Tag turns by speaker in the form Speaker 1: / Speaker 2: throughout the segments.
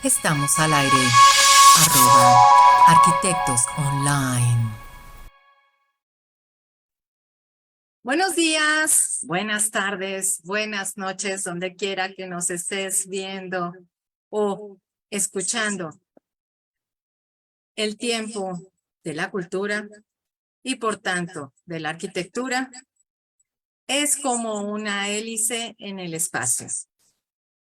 Speaker 1: Estamos al aire. @Arquitectos Online. Buenos días, buenas tardes, buenas noches, donde quiera que nos estés viendo o escuchando. El tiempo de la cultura y por tanto de la arquitectura es como una hélice en el espacio,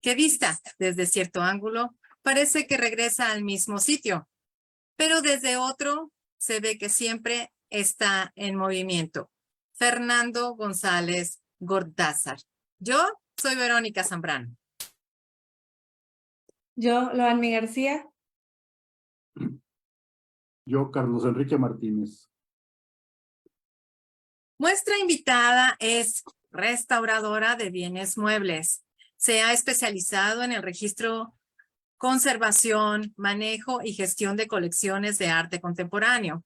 Speaker 1: que vista desde cierto ángulo parece que regresa al mismo sitio, pero desde otro se ve que siempre está en movimiento. Fernando González Gordázar. Yo soy Verónica Zambrano.
Speaker 2: Yo, Loanmi García.
Speaker 3: Yo, Carlos Enrique Martínez.
Speaker 1: Nuestra invitada es restauradora de bienes muebles. Se ha especializado en el registro, conservación, manejo y gestión de colecciones de arte contemporáneo.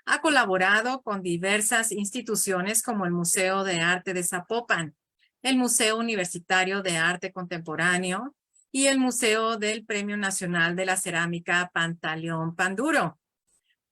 Speaker 1: Ha colaborado con diversas instituciones como el Museo de Arte de Zapopan, el Museo Universitario de Arte Contemporáneo y el Museo del Premio Nacional de la Cerámica Pantaleón Panduro,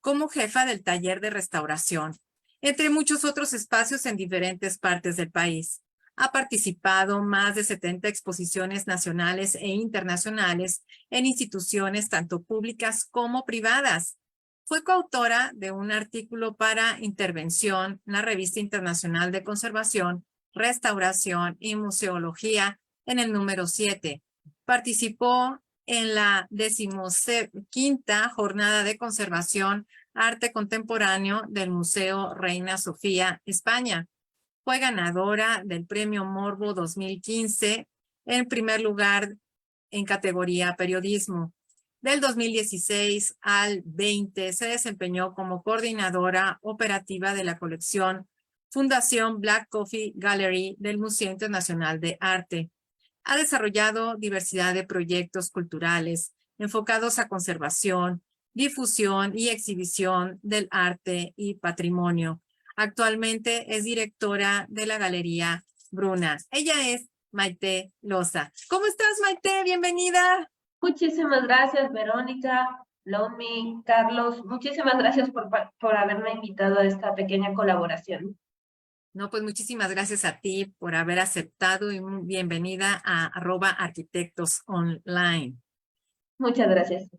Speaker 1: como jefa del taller de restauración, entre muchos otros espacios en diferentes partes del país. Ha participado más de 70 exposiciones nacionales e internacionales en instituciones tanto públicas como privadas. Fue coautora de un artículo para Intervención en la Revista Internacional de Conservación, Restauración y Museología en el número 7. Participó en la 15ª Jornada de Conservación Arte Contemporáneo del Museo Reina Sofía, España. Fue ganadora del Premio Morbo 2015 en primer lugar en categoría Periodismo. Del 2016 al 20 se desempeñó como coordinadora operativa de la colección Fundación Black Coffee Gallery del Museo Internacional de Arte. Ha desarrollado diversidad de proyectos culturales enfocados a conservación, difusión y exhibición del arte y patrimonio. Actualmente es directora de la Galería Bruna. Ella es Maite Loza. ¿Cómo estás, Maite? Bienvenida.
Speaker 4: Muchísimas gracias, Verónica, Lomi, Carlos. Muchísimas gracias por haberme invitado a esta pequeña colaboración.
Speaker 1: No, pues muchísimas gracias a ti por haber aceptado y bienvenida a @Arquitectos Online.
Speaker 4: Muchas gracias.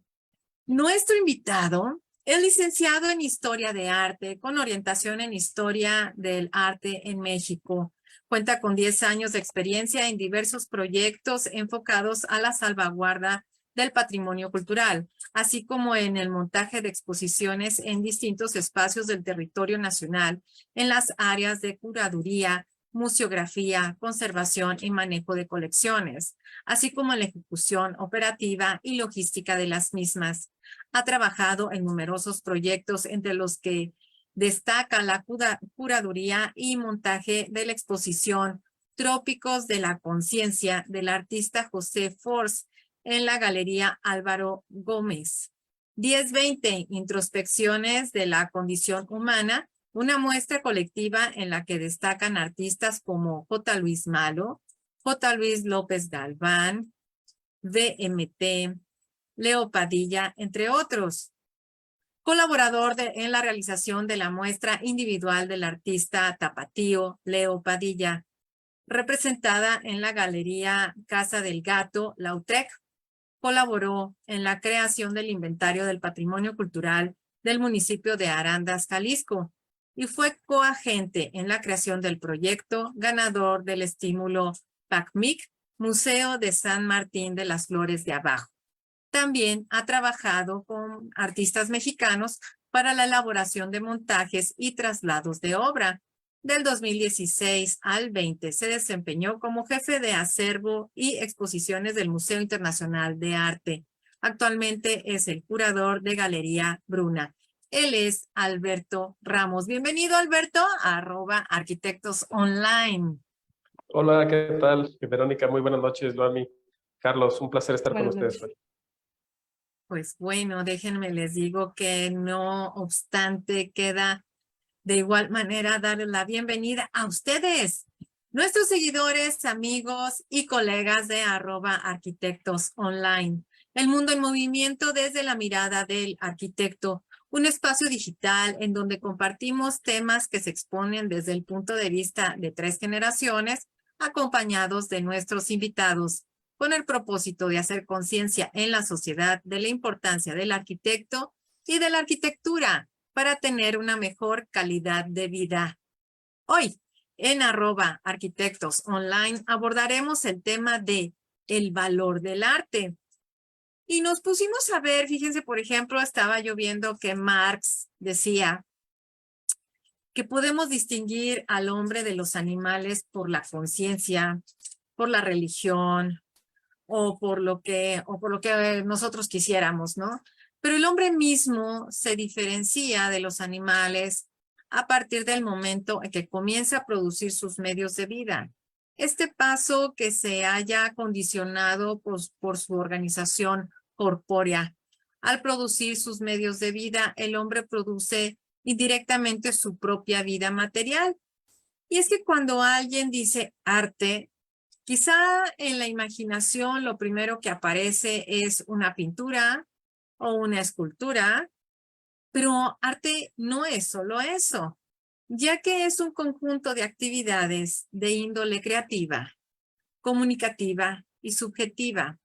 Speaker 1: Nuestro invitado es licenciado en Historia de Arte con orientación en Historia del Arte en México. Cuenta con 10 años de experiencia en diversos proyectos enfocados a la salvaguarda del patrimonio cultural, así como en el montaje de exposiciones en distintos espacios del territorio nacional en las áreas de curaduría, museografía, conservación y manejo de colecciones, así como en la ejecución operativa y logística de las mismas. Ha trabajado en numerosos proyectos entre los que destaca la curaduría y montaje de la exposición Trópicos de la Conciencia del artista José Force en la Galería Álvaro Gómez. 1020, Introspecciones de la Condición Humana, una muestra colectiva en la que destacan artistas como J. Luis Malo, J. Luis López Galván, VMT, Leo Padilla, entre otros. Colaborador en la realización de la muestra individual del artista tapatío Leo Padilla, representada en la Galería Casa del Gato, Lautec. Colaboró en la creación del Inventario del Patrimonio Cultural del municipio de Arandas, Jalisco, y fue coagente en la creación del proyecto ganador del estímulo PACMIC, Museo de San Martín de las Flores de Abajo. También ha trabajado con artistas mexicanos para la elaboración de montajes y traslados de obra. Del 2016 al 20 se desempeñó como jefe de acervo y exposiciones del Museo Internacional de Arte. Actualmente es el curador de Galería Bruna. Él es Alberto Ramos. Bienvenido, Alberto, a @Arquitectos Online.
Speaker 5: Hola, ¿qué tal? Verónica, muy buenas noches, Loami. Carlos, un placer estar con ustedes hoy.
Speaker 1: Pues bueno, déjenme les digo que no obstante queda de igual manera darles la bienvenida a ustedes, nuestros seguidores, amigos y colegas de @Arquitectos Online. El mundo en movimiento desde la mirada del arquitecto, un espacio digital en donde compartimos temas que se exponen desde el punto de vista de 3 generaciones, acompañados de nuestros invitados, con el propósito de hacer conciencia en la sociedad de la importancia del arquitecto y de la arquitectura para tener una mejor calidad de vida. Hoy, en @arquitectosonline, abordaremos el tema de el valor del arte. Y nos pusimos a ver, fíjense, por ejemplo, estaba yo viendo que Marx decía que podemos distinguir al hombre de los animales por la conciencia, por la religión o por lo que nosotros quisiéramos, ¿no? Pero el hombre mismo se diferencia de los animales a partir del momento en que comienza a producir sus medios de vida. Este paso que se haya condicionado por su organización corpórea. Al producir sus medios de vida, el hombre produce indirectamente su propia vida material. Y es que cuando alguien dice arte, quizá en la imaginación lo primero que aparece es una pintura o una escultura, pero arte no es solo eso, ya que es un conjunto de actividades de índole creativa, comunicativa y subjetiva,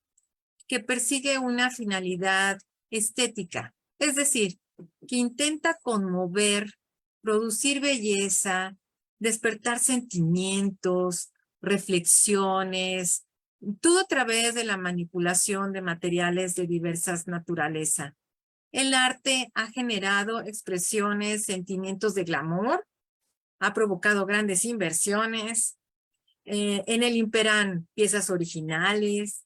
Speaker 1: que persigue una finalidad estética, es decir, que intenta conmover, producir belleza, despertar sentimientos, reflexiones, todo a través de la manipulación de materiales de diversas naturaleza. El arte ha generado expresiones, sentimientos de glamour, ha provocado grandes inversiones, en él imperan piezas originales,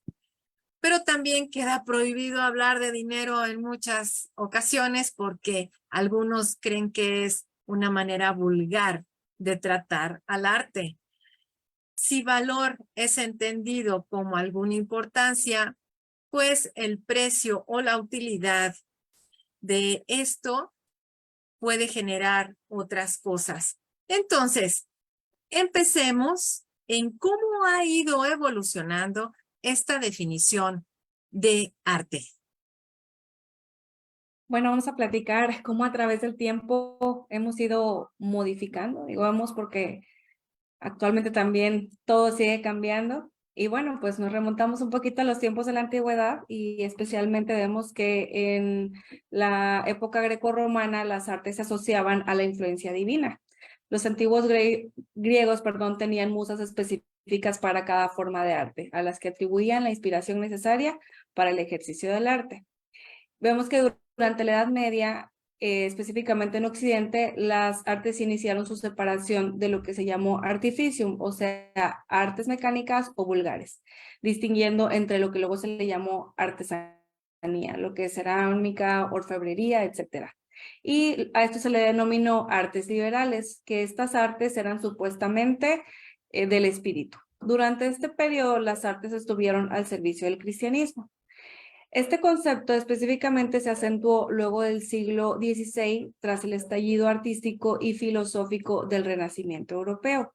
Speaker 1: pero también queda prohibido hablar de dinero en muchas ocasiones porque algunos creen que es una manera vulgar de tratar al arte. Si valor es entendido como alguna importancia, pues el precio o la utilidad de esto puede generar otras cosas. Entonces, empecemos en cómo ha ido evolucionando esta definición de arte.
Speaker 2: Bueno, vamos a platicar cómo a través del tiempo hemos ido modificando, digamos, porque actualmente también todo sigue cambiando. Y bueno, pues nos remontamos un poquito a los tiempos de la antigüedad y especialmente vemos que en la época grecorromana las artes se asociaban a la influencia divina. Los antiguos griegos, tenían musas específicas para cada forma de arte, a las que atribuían la inspiración necesaria para el ejercicio del arte. Vemos que durante la Edad Media, específicamente en Occidente, las artes iniciaron su separación de lo que se llamó artificium, o sea, artes mecánicas o vulgares, distinguiendo entre lo que luego se le llamó artesanía, lo que es cerámica, orfebrería, etc. Y a esto se le denominó artes liberales, que estas artes eran supuestamente del espíritu. Durante este periodo, las artes estuvieron al servicio del cristianismo. Este concepto específicamente se acentuó luego del siglo XVI, tras el estallido artístico y filosófico del Renacimiento europeo.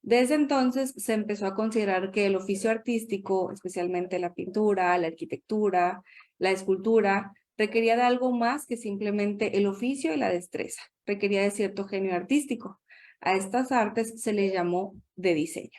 Speaker 2: Desde entonces se empezó a considerar que el oficio artístico, especialmente la pintura, la arquitectura, la escultura, requería de algo más que simplemente el oficio y la destreza, requería de cierto genio artístico. A estas artes se les llamó de diseño.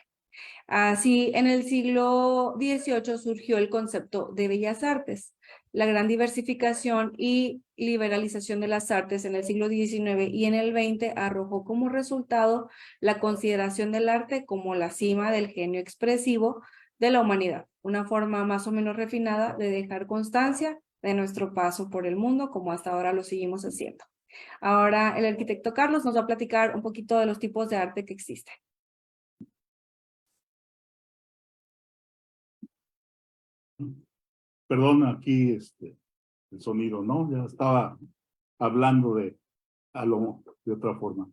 Speaker 2: Así, en el siglo XVIII surgió el concepto de bellas artes. La gran diversificación y liberalización de las artes en el siglo XIX y en el XX arrojó como resultado la consideración del arte como la cima del genio expresivo de la humanidad, una forma más o menos refinada de dejar constancia de nuestro paso por el mundo, como hasta ahora lo seguimos haciendo. Ahora, el arquitecto Carlos nos va a platicar un poquito de los tipos de arte que existen.
Speaker 3: Perdón, aquí el sonido, ¿no? Ya estaba hablando de otra forma.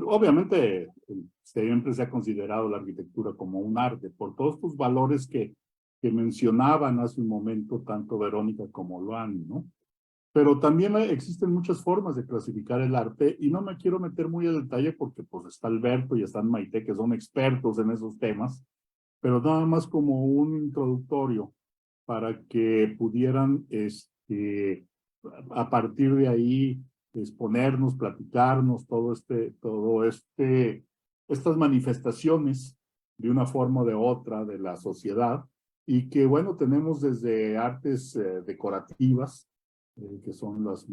Speaker 3: Obviamente, siempre se ha considerado la arquitectura como un arte, por todos tus valores que mencionaban hace un momento tanto Verónica como Luan, ¿no? Pero también existen muchas formas de clasificar el arte y no me quiero meter muy en detalle porque pues está Alberto y están Maite, que son expertos en esos temas, pero nada más como un introductorio. para que pudieran a partir de ahí exponernos, platicarnos estas manifestaciones de una forma o de otra de la sociedad, y que bueno, tenemos desde artes decorativas, que son las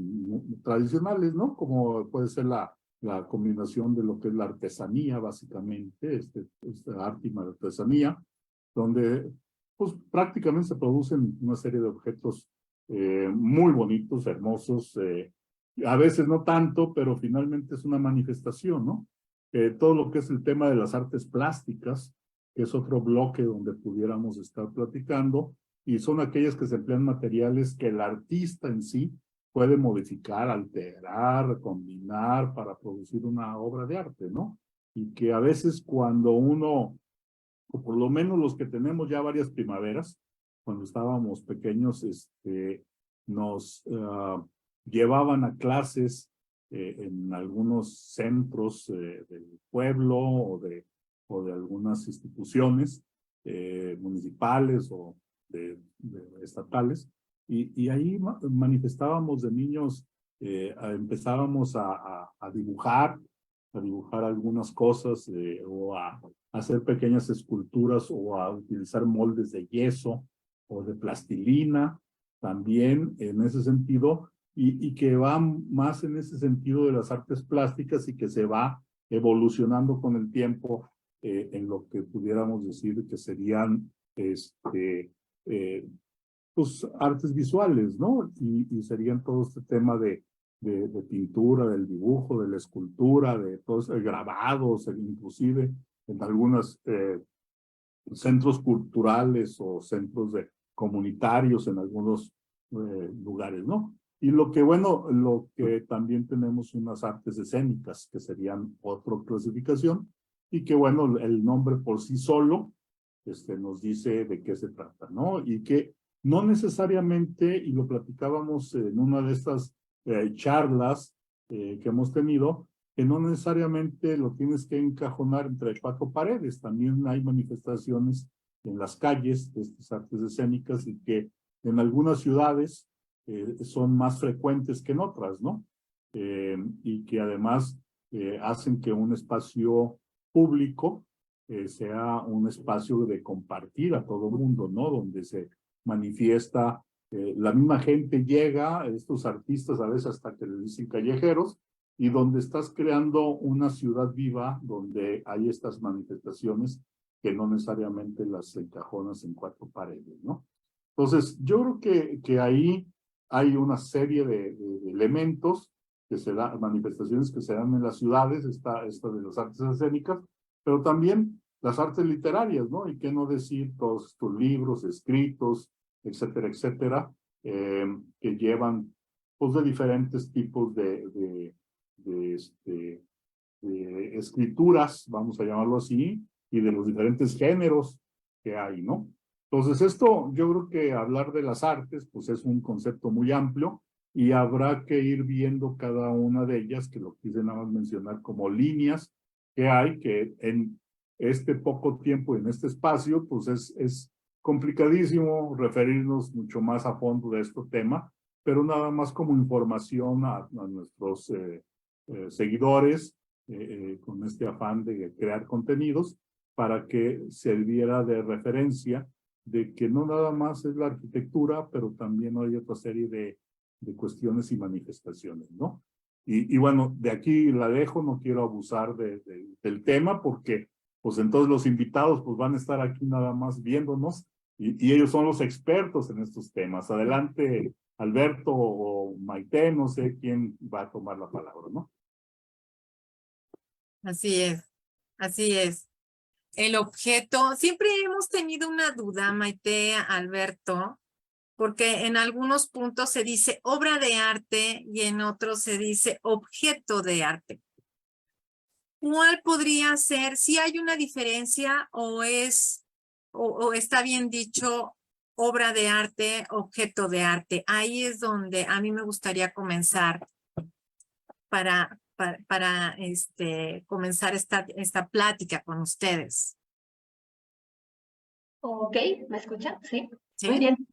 Speaker 3: tradicionales, ¿no? Como puede ser la combinación de lo que es la artesanía, básicamente, este arte y artesanía, donde pues prácticamente se producen una serie de objetos muy bonitos, hermosos, a veces no tanto, pero finalmente es una manifestación, ¿no? Todo lo que es el tema de las artes plásticas, que es otro bloque donde pudiéramos estar platicando, y son aquellas que se emplean materiales que el artista en sí puede modificar, alterar, combinar para producir una obra de arte, ¿no? Y que a veces cuando uno, o por lo menos los que tenemos ya varias primaveras, cuando estábamos pequeños, nos llevaban a clases en algunos centros del pueblo o de algunas instituciones municipales o de estatales, y ahí manifestábamos de niños, empezábamos a dibujar algunas cosas o a hacer pequeñas esculturas o a utilizar moldes de yeso o de plastilina, también en ese sentido, y que va más en ese sentido de las artes plásticas y que se va evolucionando con el tiempo en lo que pudiéramos decir que serían pues artes visuales, ¿no? Y serían todo este tema de pintura, del dibujo, de la escultura, de todos grabados, inclusive en algunos centros culturales o centros comunitarios en algunos lugares, ¿no? Y lo que también tenemos unas artes escénicas, que serían otra clasificación, y que bueno, el nombre por sí solo nos dice de qué se trata, ¿no? Y que no necesariamente, y lo platicábamos en una de estas charlas que hemos tenido, que no necesariamente lo tienes que encajonar entre cuatro paredes. También hay manifestaciones en las calles de estas artes escénicas, y que en algunas ciudades son más frecuentes que en otras, ¿no? Y que además hacen que un espacio público sea un espacio de compartir a todo mundo, ¿no? Donde se manifiesta, la misma gente llega, estos artistas a veces hasta que les dicen callejeros, y donde estás creando una ciudad viva donde hay estas manifestaciones que no necesariamente las encajonas en cuatro paredes, ¿no? Entonces, yo creo que ahí hay una serie de elementos que se dan, manifestaciones que se dan en las ciudades, esta de las artes escénicas, pero también las artes literarias, ¿no? Y qué no decir todos estos libros, escritos, etcétera, etcétera, que llevan, pues, de diferentes tipos de escrituras, vamos a llamarlo así, y de los diferentes géneros que hay, ¿no? Entonces, esto, yo creo que hablar de las artes, pues es un concepto muy amplio, y habrá que ir viendo cada una de ellas, que lo quise nada más mencionar como líneas que hay, que en este poco tiempo, en este espacio, pues es complicadísimo referirnos mucho más a fondo de este tema, pero nada más como información a nuestros seguidores, con este afán de crear contenidos, para que sirviera de referencia de que no nada más es la arquitectura, pero también hay otra serie de cuestiones y manifestaciones, ¿no? Y bueno, de aquí la dejo, no quiero abusar del tema, porque pues entonces los invitados pues van a estar aquí nada más viéndonos, y ellos son los expertos en estos temas. Adelante, Alberto o Maite, no sé quién va a tomar la palabra, ¿no?
Speaker 1: Así es, así es. El objeto, siempre hemos tenido una duda, Maite, Alberto, porque en algunos puntos se dice obra de arte y en otros se dice objeto de arte. ¿Cuál podría ser? ¿Si hay una diferencia o está bien dicho obra de arte, objeto de arte? Ahí es donde a mí me gustaría comenzar para comenzar esta plática con ustedes.
Speaker 4: Ok, ¿me escuchan? Sí.
Speaker 1: ¿Sí?
Speaker 4: Muy bien.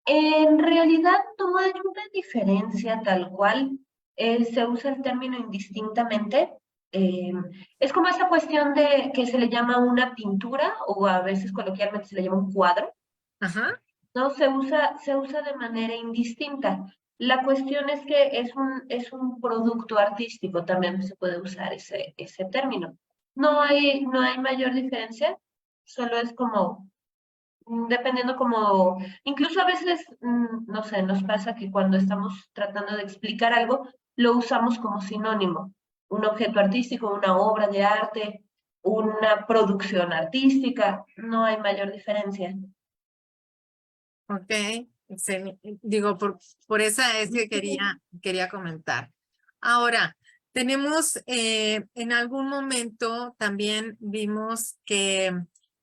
Speaker 4: En realidad no hay una diferencia tal cual. Se usa el término indistintamente. Eh, es como esa cuestión de que se le llama una pintura o a veces coloquialmente se le llama un cuadro.
Speaker 1: Ajá.
Speaker 4: No, se usa de manera indistinta. La cuestión es que es un producto artístico, también se puede usar ese término. No hay mayor diferencia, solo es como, dependiendo como, incluso a veces, no sé, nos pasa que cuando estamos tratando de explicar algo, lo usamos como sinónimo. Un objeto artístico, una obra de arte, una producción artística, no hay mayor diferencia.
Speaker 1: Ok. Digo, por esa es que quería comentar. Ahora, tenemos, en algún momento también vimos que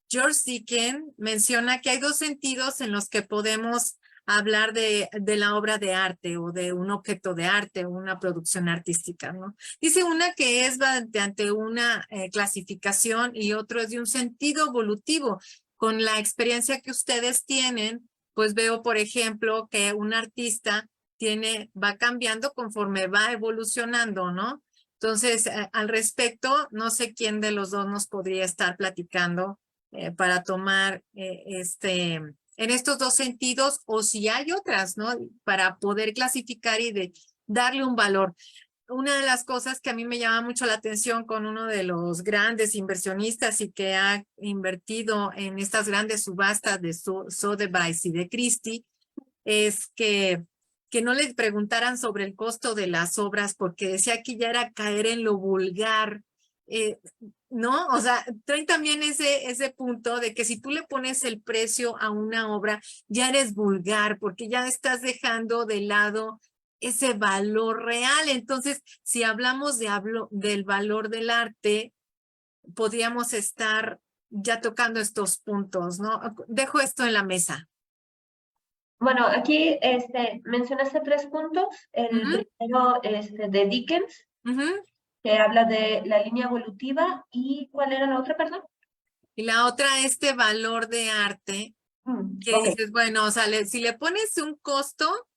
Speaker 1: George Dickens menciona que hay dos sentidos en los que podemos hablar de la obra de arte o de un objeto de arte o una producción artística, ¿no? Dice una que es mediante una clasificación y otro es de un sentido evolutivo. Con la experiencia que ustedes tienen, pues veo, por ejemplo, que un artista va cambiando conforme va evolucionando, ¿no? Entonces, al respecto, no sé quién de los dos nos podría estar platicando para tomar en estos dos sentidos, o si hay otras, ¿no? Para poder clasificar y darle un valor. Una de las cosas que a mí me llama mucho la atención con uno de los grandes inversionistas y que ha invertido en estas grandes subastas de Sotheby's y de Christie es que no le preguntaran sobre el costo de las obras porque decía que ya era caer en lo vulgar, ¿no? O sea, trae también ese punto de que si tú le pones el precio a una obra, ya eres vulgar porque ya estás dejando de lado ese valor real. Entonces, si hablamos del valor del arte, podríamos estar ya tocando estos puntos, ¿no? Dejo esto en la mesa.
Speaker 4: Bueno, aquí mencionaste 3 puntos. El primero de Dickens, que habla de la línea evolutiva. ¿Y cuál era la otra, perdón?
Speaker 1: Y la otra, este valor de arte, que
Speaker 4: Ok.
Speaker 1: dices, bueno, o sea, si le pones un costo,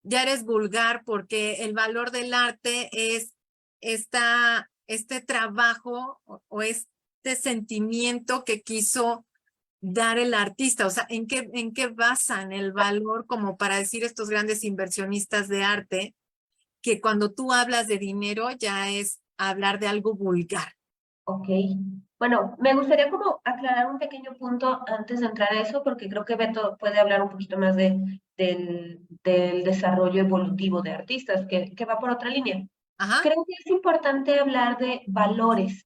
Speaker 1: ya eres vulgar porque el valor del arte es este trabajo o este sentimiento que quiso dar el artista. O sea, ¿en qué basan el valor como para decir estos grandes inversionistas de arte que cuando tú hablas de dinero ya es hablar de algo vulgar?
Speaker 4: Ok. Bueno, me gustaría como aclarar un pequeño punto antes de entrar a eso, porque creo que Beto puede hablar un poquito más del desarrollo evolutivo de artistas, que va por otra línea.
Speaker 1: Ajá.
Speaker 4: Creo que es importante hablar de valores.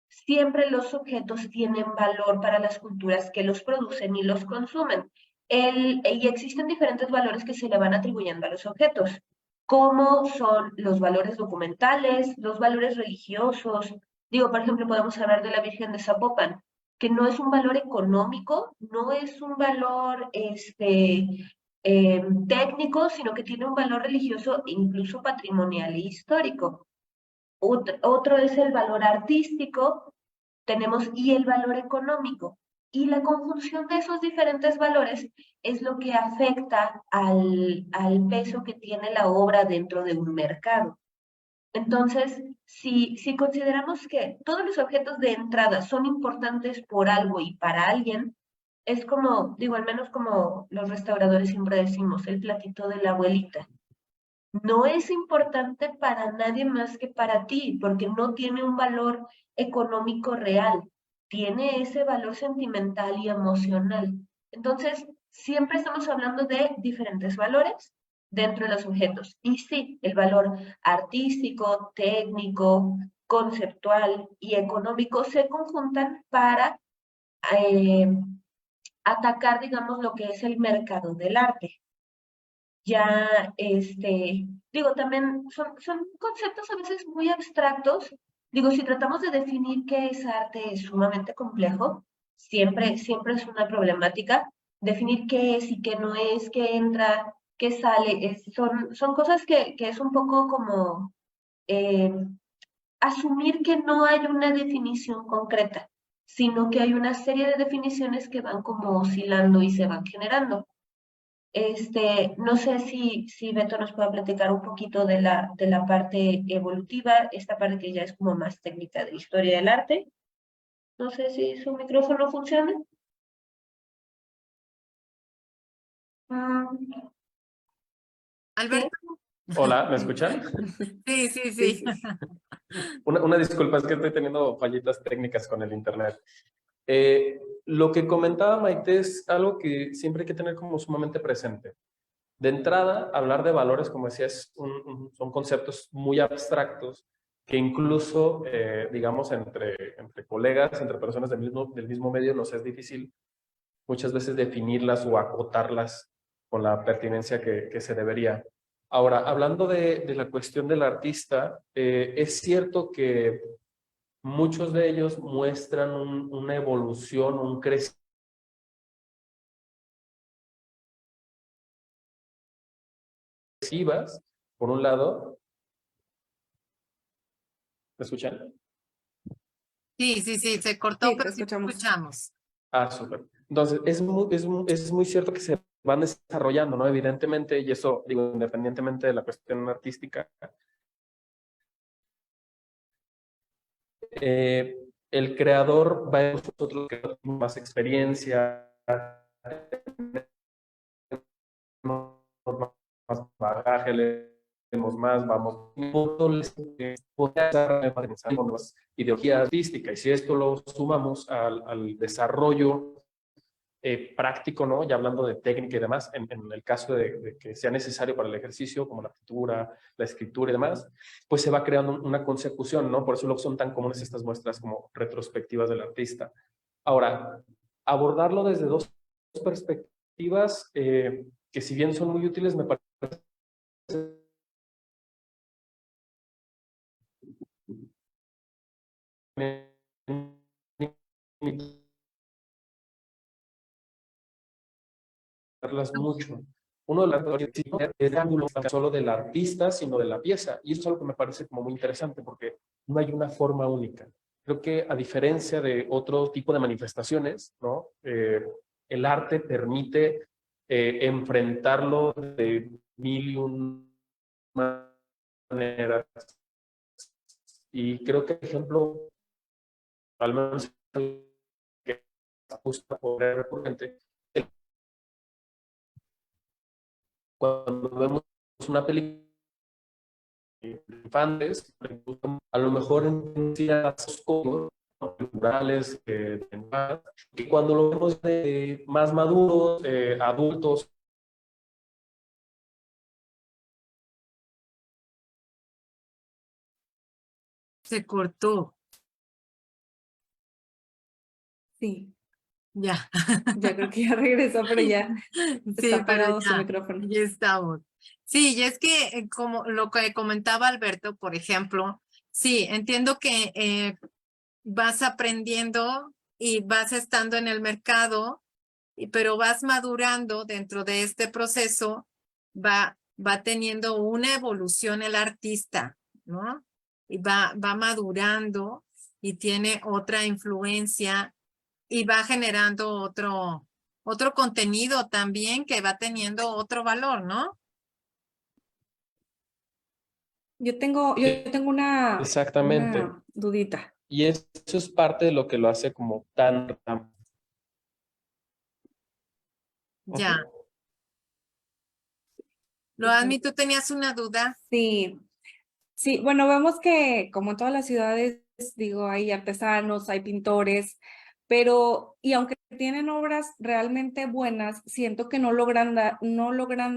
Speaker 4: Siempre los objetos tienen valor para las culturas que los producen y los consumen. Y existen diferentes valores que se le van atribuyendo a los objetos, como son los valores documentales, los valores religiosos. Digo, por ejemplo, podemos hablar de la Virgen de Zapopan, que no es un valor económico, no es un valor técnico, sino que tiene un valor religioso, incluso patrimonial e histórico. Otro es el valor artístico, tenemos y el valor económico. Y la conjunción de esos diferentes valores es lo que afecta al peso que tiene la obra dentro de un mercado. Entonces, si consideramos que todos los objetos de entrada son importantes por algo y para alguien, es como, digo, al menos como los restauradores siempre decimos, el platito de la abuelita. No es importante para nadie más que para ti, porque no tiene un valor económico real, tiene ese valor sentimental y emocional. Entonces, siempre estamos hablando de diferentes valores dentro de los objetos. Y sí, el valor artístico, técnico, conceptual y económico se conjuntan para eh, atacar, digamos, lo que es el mercado del arte. Ya, digo, también son conceptos a veces muy abstractos. Digo, si tratamos de definir qué es arte es sumamente complejo, siempre es una problemática. Definir qué es y qué no es, qué entra, qué sale, son cosas que es un poco como eh, asumir que no hay una definición concreta, sino que hay una serie de definiciones que van como oscilando y se van generando. No sé si Beto nos puede platicar un poquito de la parte evolutiva, esta parte que ya es como más técnica de historia del arte. No sé si su micrófono funciona.
Speaker 1: Alberto.
Speaker 5: Hola, ¿me escuchan?
Speaker 1: Sí, sí,
Speaker 2: Sí,
Speaker 1: sí.
Speaker 2: sí.
Speaker 5: Una disculpa, es que estoy teniendo fallitas técnicas con el internet. Lo que comentaba Maite es algo que siempre hay que tener como sumamente presente. De entrada, hablar de valores, como decía, son conceptos muy abstractos que incluso, digamos, entre colegas, entre personas del mismo medio, nos es difícil muchas veces definirlas o acotarlas con la pertinencia que se debería. Ahora, hablando de la cuestión del artista, es cierto que muchos de ellos muestran una evolución, un crecimiento, por un lado. ¿Me escuchan?
Speaker 1: Sí, sí, sí, se cortó,
Speaker 2: Sí, te
Speaker 1: pero sí te
Speaker 2: escuchamos.
Speaker 1: escuchamos.
Speaker 5: Ah, súper. Entonces, es muy cierto que se van desarrollando, ¿no? Evidentemente, y eso, digo, independientemente de la cuestión artística, el creador va a nosotros que más experiencia, más bagaje, leemos más, vamos, con las ideologías artísticas, y si esto lo sumamos al desarrollo práctico, ¿no? Ya hablando de técnica y demás, en el caso de que sea necesario para el ejercicio, como la pintura, la escritura y demás, pues se va creando una consecución, ¿no? Por eso luego son tan comunes estas muestras como retrospectivas del artista. Ahora, abordarlo desde dos perspectivas que si bien son muy útiles, me parece mucho. Uno de las es de ángulo no solo del artista, sino de la pieza. Y eso es algo que me parece como muy interesante porque no hay una forma única. Creo que a diferencia de otro tipo de manifestaciones, ¿no? El arte permite enfrentarlo de mil y un maneras. Y creo que, por ejemplo, al menos que gusta poder recurrente, cuando vemos una película de infantes, a lo mejor en ciertos códigos culturales, que cuando lo vemos de más maduros, adultos.
Speaker 1: Se cortó.
Speaker 2: Sí,
Speaker 1: Ya.
Speaker 2: ya creo que ya regresó, pero ya está
Speaker 1: Sí, pero
Speaker 2: apagado su
Speaker 1: ya,
Speaker 2: micrófono.
Speaker 1: ya estamos. Sí, y es que como lo que comentaba Alberto, por ejemplo, sí, entiendo que vas aprendiendo y vas estando en el mercado, pero vas madurando dentro de este proceso, va teniendo una evolución el artista, ¿no? Y va madurando y tiene otra influencia y va generando otro contenido también que va teniendo otro valor, ¿no?
Speaker 2: Yo tengo
Speaker 5: Exactamente.
Speaker 2: una dudita.
Speaker 5: Y eso es parte de lo que lo hace como tan...
Speaker 1: Ya. Loadmi, tú tenías una duda.
Speaker 2: Sí, sí, bueno, vemos que como en todas las ciudades, digo, hay artesanos, hay pintores, pero, y aunque tienen obras realmente buenas, siento que no logran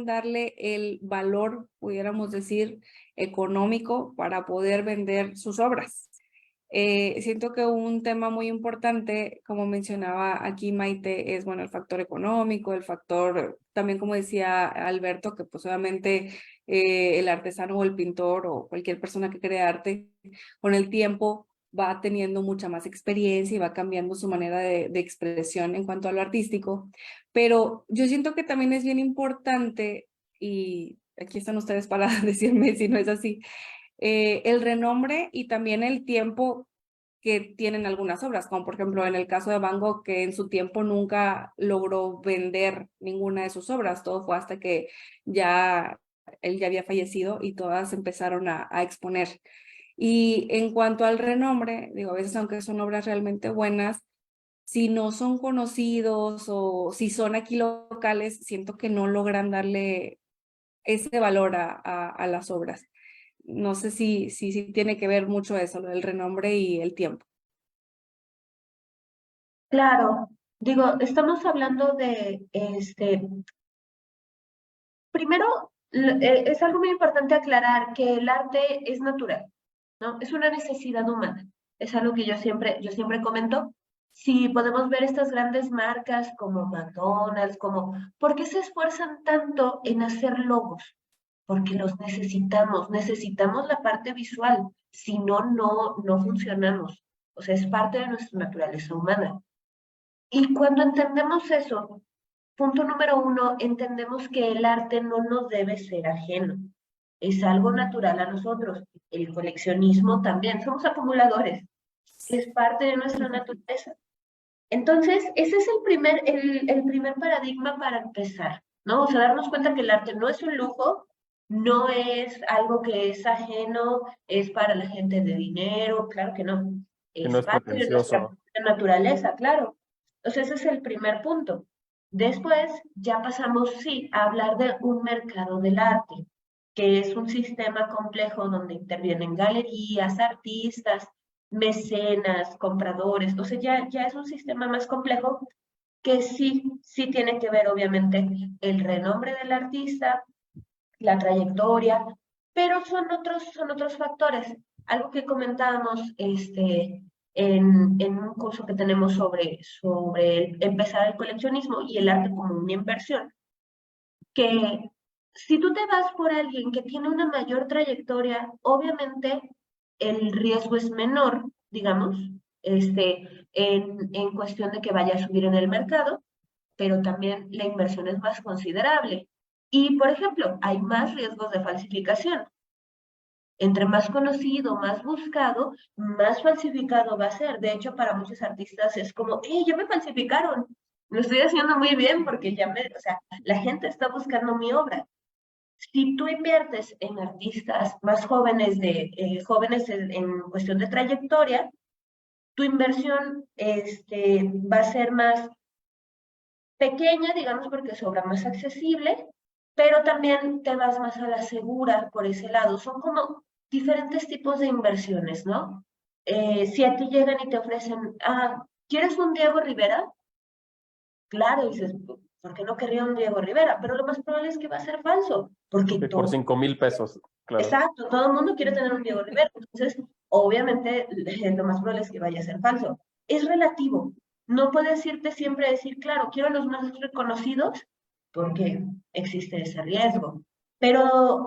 Speaker 2: darle el valor, pudiéramos decir, económico para poder vender sus obras. Siento que un tema muy importante, como mencionaba aquí Maite, es, bueno, el factor económico, el factor, también como decía Alberto, que pues obviamente el artesano o el pintor o cualquier persona que cree arte, con el tiempo va teniendo mucha más experiencia y va cambiando su manera de expresión en cuanto a lo artístico. Pero yo siento que también es bien importante, y aquí están ustedes para decirme si no es así, el renombre y también el tiempo que tienen algunas obras, como por ejemplo en el caso de Van Gogh, que en su tiempo nunca logró vender ninguna de sus obras, todo fue hasta que él ya había fallecido y todas empezaron a exponer. Y en cuanto al renombre, digo, a veces aunque son obras realmente buenas, si no son conocidos o si son aquí locales, siento que no logran darle ese valor a las obras. No sé si tiene que ver mucho eso, lo del renombre y el tiempo.
Speaker 4: Claro, digo, estamos hablando de, primero, es algo muy importante aclarar que el arte es natural, ¿no? Es una necesidad humana. Es algo que yo siempre comento. Si podemos ver estas grandes marcas como McDonald's, ¿por qué se esfuerzan tanto en hacer logos? Porque los necesitamos la parte visual, si no, no funcionamos. O sea, es parte de nuestra naturaleza humana. Y cuando entendemos eso, punto número uno, entendemos que el arte no nos debe ser ajeno. Es algo natural a nosotros. El coleccionismo también. Somos acumuladores. Es parte de nuestra naturaleza. Entonces, ese es el primer paradigma para empezar, ¿no? O sea, darnos cuenta que el arte no es un lujo, no es algo que es ajeno, es para la gente de dinero, claro que no.
Speaker 5: Que no
Speaker 4: Es
Speaker 5: es
Speaker 4: parte de nuestra
Speaker 5: pretencioso.
Speaker 4: naturaleza, claro. Entonces, ese es el primer punto. Después, ya pasamos, sí, a hablar de un mercado del arte, que es un sistema complejo donde intervienen galerías, artistas, mecenas, compradores, o sea, ya es un sistema más complejo que sí tiene que ver obviamente el renombre del artista, la trayectoria, pero son otros factores. Algo que comentábamos en un curso que tenemos sobre empezar el coleccionismo y el arte como una inversión, que si tú te vas por alguien que tiene una mayor trayectoria, obviamente el riesgo es menor, digamos, en cuestión de que vaya a subir en el mercado, pero también la inversión es más considerable. Y, por ejemplo, hay más riesgos de falsificación. Entre más conocido, más buscado, más falsificado va a ser. De hecho, para muchos artistas es como, ya me falsificaron. Lo estoy haciendo muy bien porque o sea, la gente está buscando mi obra. Si tú inviertes en artistas más jóvenes, jóvenes en cuestión de trayectoria, tu inversión va a ser más pequeña, digamos, porque es obra más accesible, pero también te vas más a la segura por ese lado. Son como diferentes tipos de inversiones, ¿no? Si a ti llegan y te ofrecen, ¿quieres un Diego Rivera? Claro, dices, ¿por qué no querría un Diego Rivera? Pero lo más probable es que va a ser falso, porque
Speaker 5: Por 5,000 pesos, claro.
Speaker 4: exacto, todo el mundo quiere tener un Diego Rivera, entonces obviamente lo más probable es que vaya a ser falso. Es relativo, no puedes irte siempre a decir, claro, quiero los más reconocidos, porque existe ese riesgo. Pero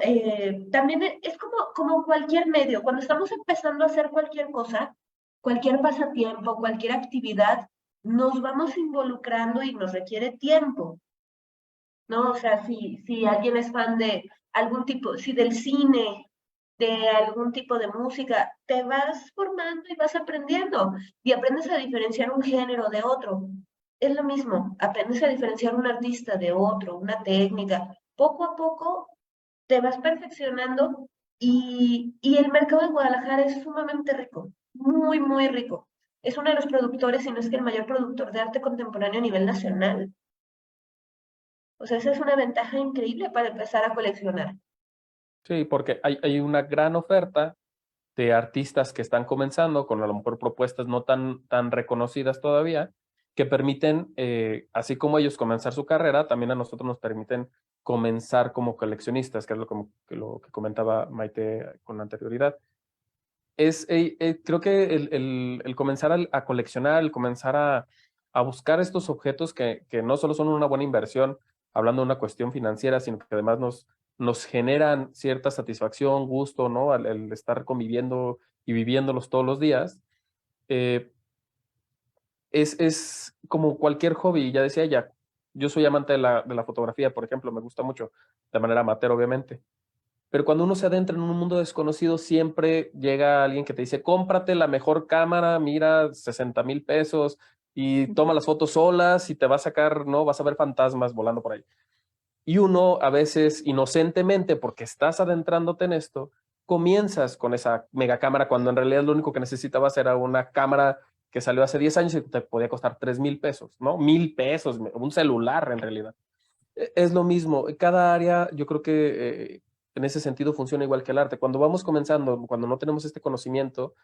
Speaker 4: también es como cualquier medio, cuando estamos empezando a hacer cualquier cosa, cualquier pasatiempo, cualquier actividad, nos vamos involucrando y nos requiere tiempo, ¿no? O sea, si alguien es fan de algún tipo, si del cine, de algún tipo de música, te vas formando y vas aprendiendo y aprendes a diferenciar un género de otro. Es lo mismo, aprendes a diferenciar un artista de otro, una técnica. Poco a poco te vas perfeccionando y el mercado de Guadalajara es sumamente rico, muy, muy rico. Es uno de los productores, si no es que el mayor productor de arte contemporáneo a nivel nacional. O sea, esa es una ventaja increíble para empezar a coleccionar.
Speaker 5: Sí, porque hay una gran oferta de artistas que están comenzando con a lo mejor propuestas no tan reconocidas todavía, que permiten, así como ellos comenzar su carrera, también a nosotros nos permiten comenzar como coleccionistas, que es lo que comentaba Maite con anterioridad. Creo que el comenzar a coleccionar, el comenzar a buscar estos objetos que no solo son una buena inversión, hablando de una cuestión financiera, sino que además nos generan cierta satisfacción, gusto, ¿no? Al estar conviviendo y viviéndolos todos los días. Es como cualquier hobby, ya decía ella, yo soy amante de la fotografía, por ejemplo, me gusta mucho, de manera amateur, obviamente. Pero cuando uno se adentra en un mundo desconocido, siempre llega alguien que te dice, cómprate la mejor cámara, mira, 60,000 pesos, y toma las fotos solas y te va a sacar, ¿no? Vas a ver fantasmas volando por ahí. Y uno a veces inocentemente, porque estás adentrándote en esto, comienzas con esa mega cámara cuando en realidad lo único que necesitabas era una cámara que salió hace 10 años y te podía costar 3,000 pesos, ¿no? 1,000 pesos, un celular en realidad. Es lo mismo, cada área yo creo que en ese sentido funciona igual que el arte. Cuando vamos comenzando, cuando no tenemos este conocimiento,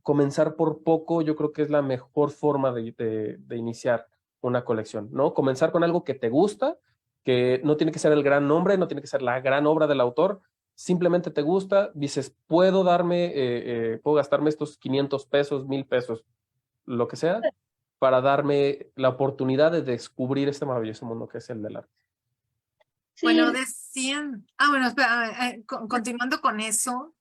Speaker 5: comenzar por poco yo creo que es la mejor forma de iniciar una colección, ¿no? Comenzar con algo que te gusta, que no tiene que ser el gran nombre, no tiene que ser la gran obra del autor, simplemente te gusta, dices, puedo gastarme estos 500 pesos, 1,000 pesos, lo que sea, para darme la oportunidad de descubrir este maravilloso mundo que es el del arte.
Speaker 1: Bueno,
Speaker 4: Sí,
Speaker 1: decían, bueno, espera, continuando con eso,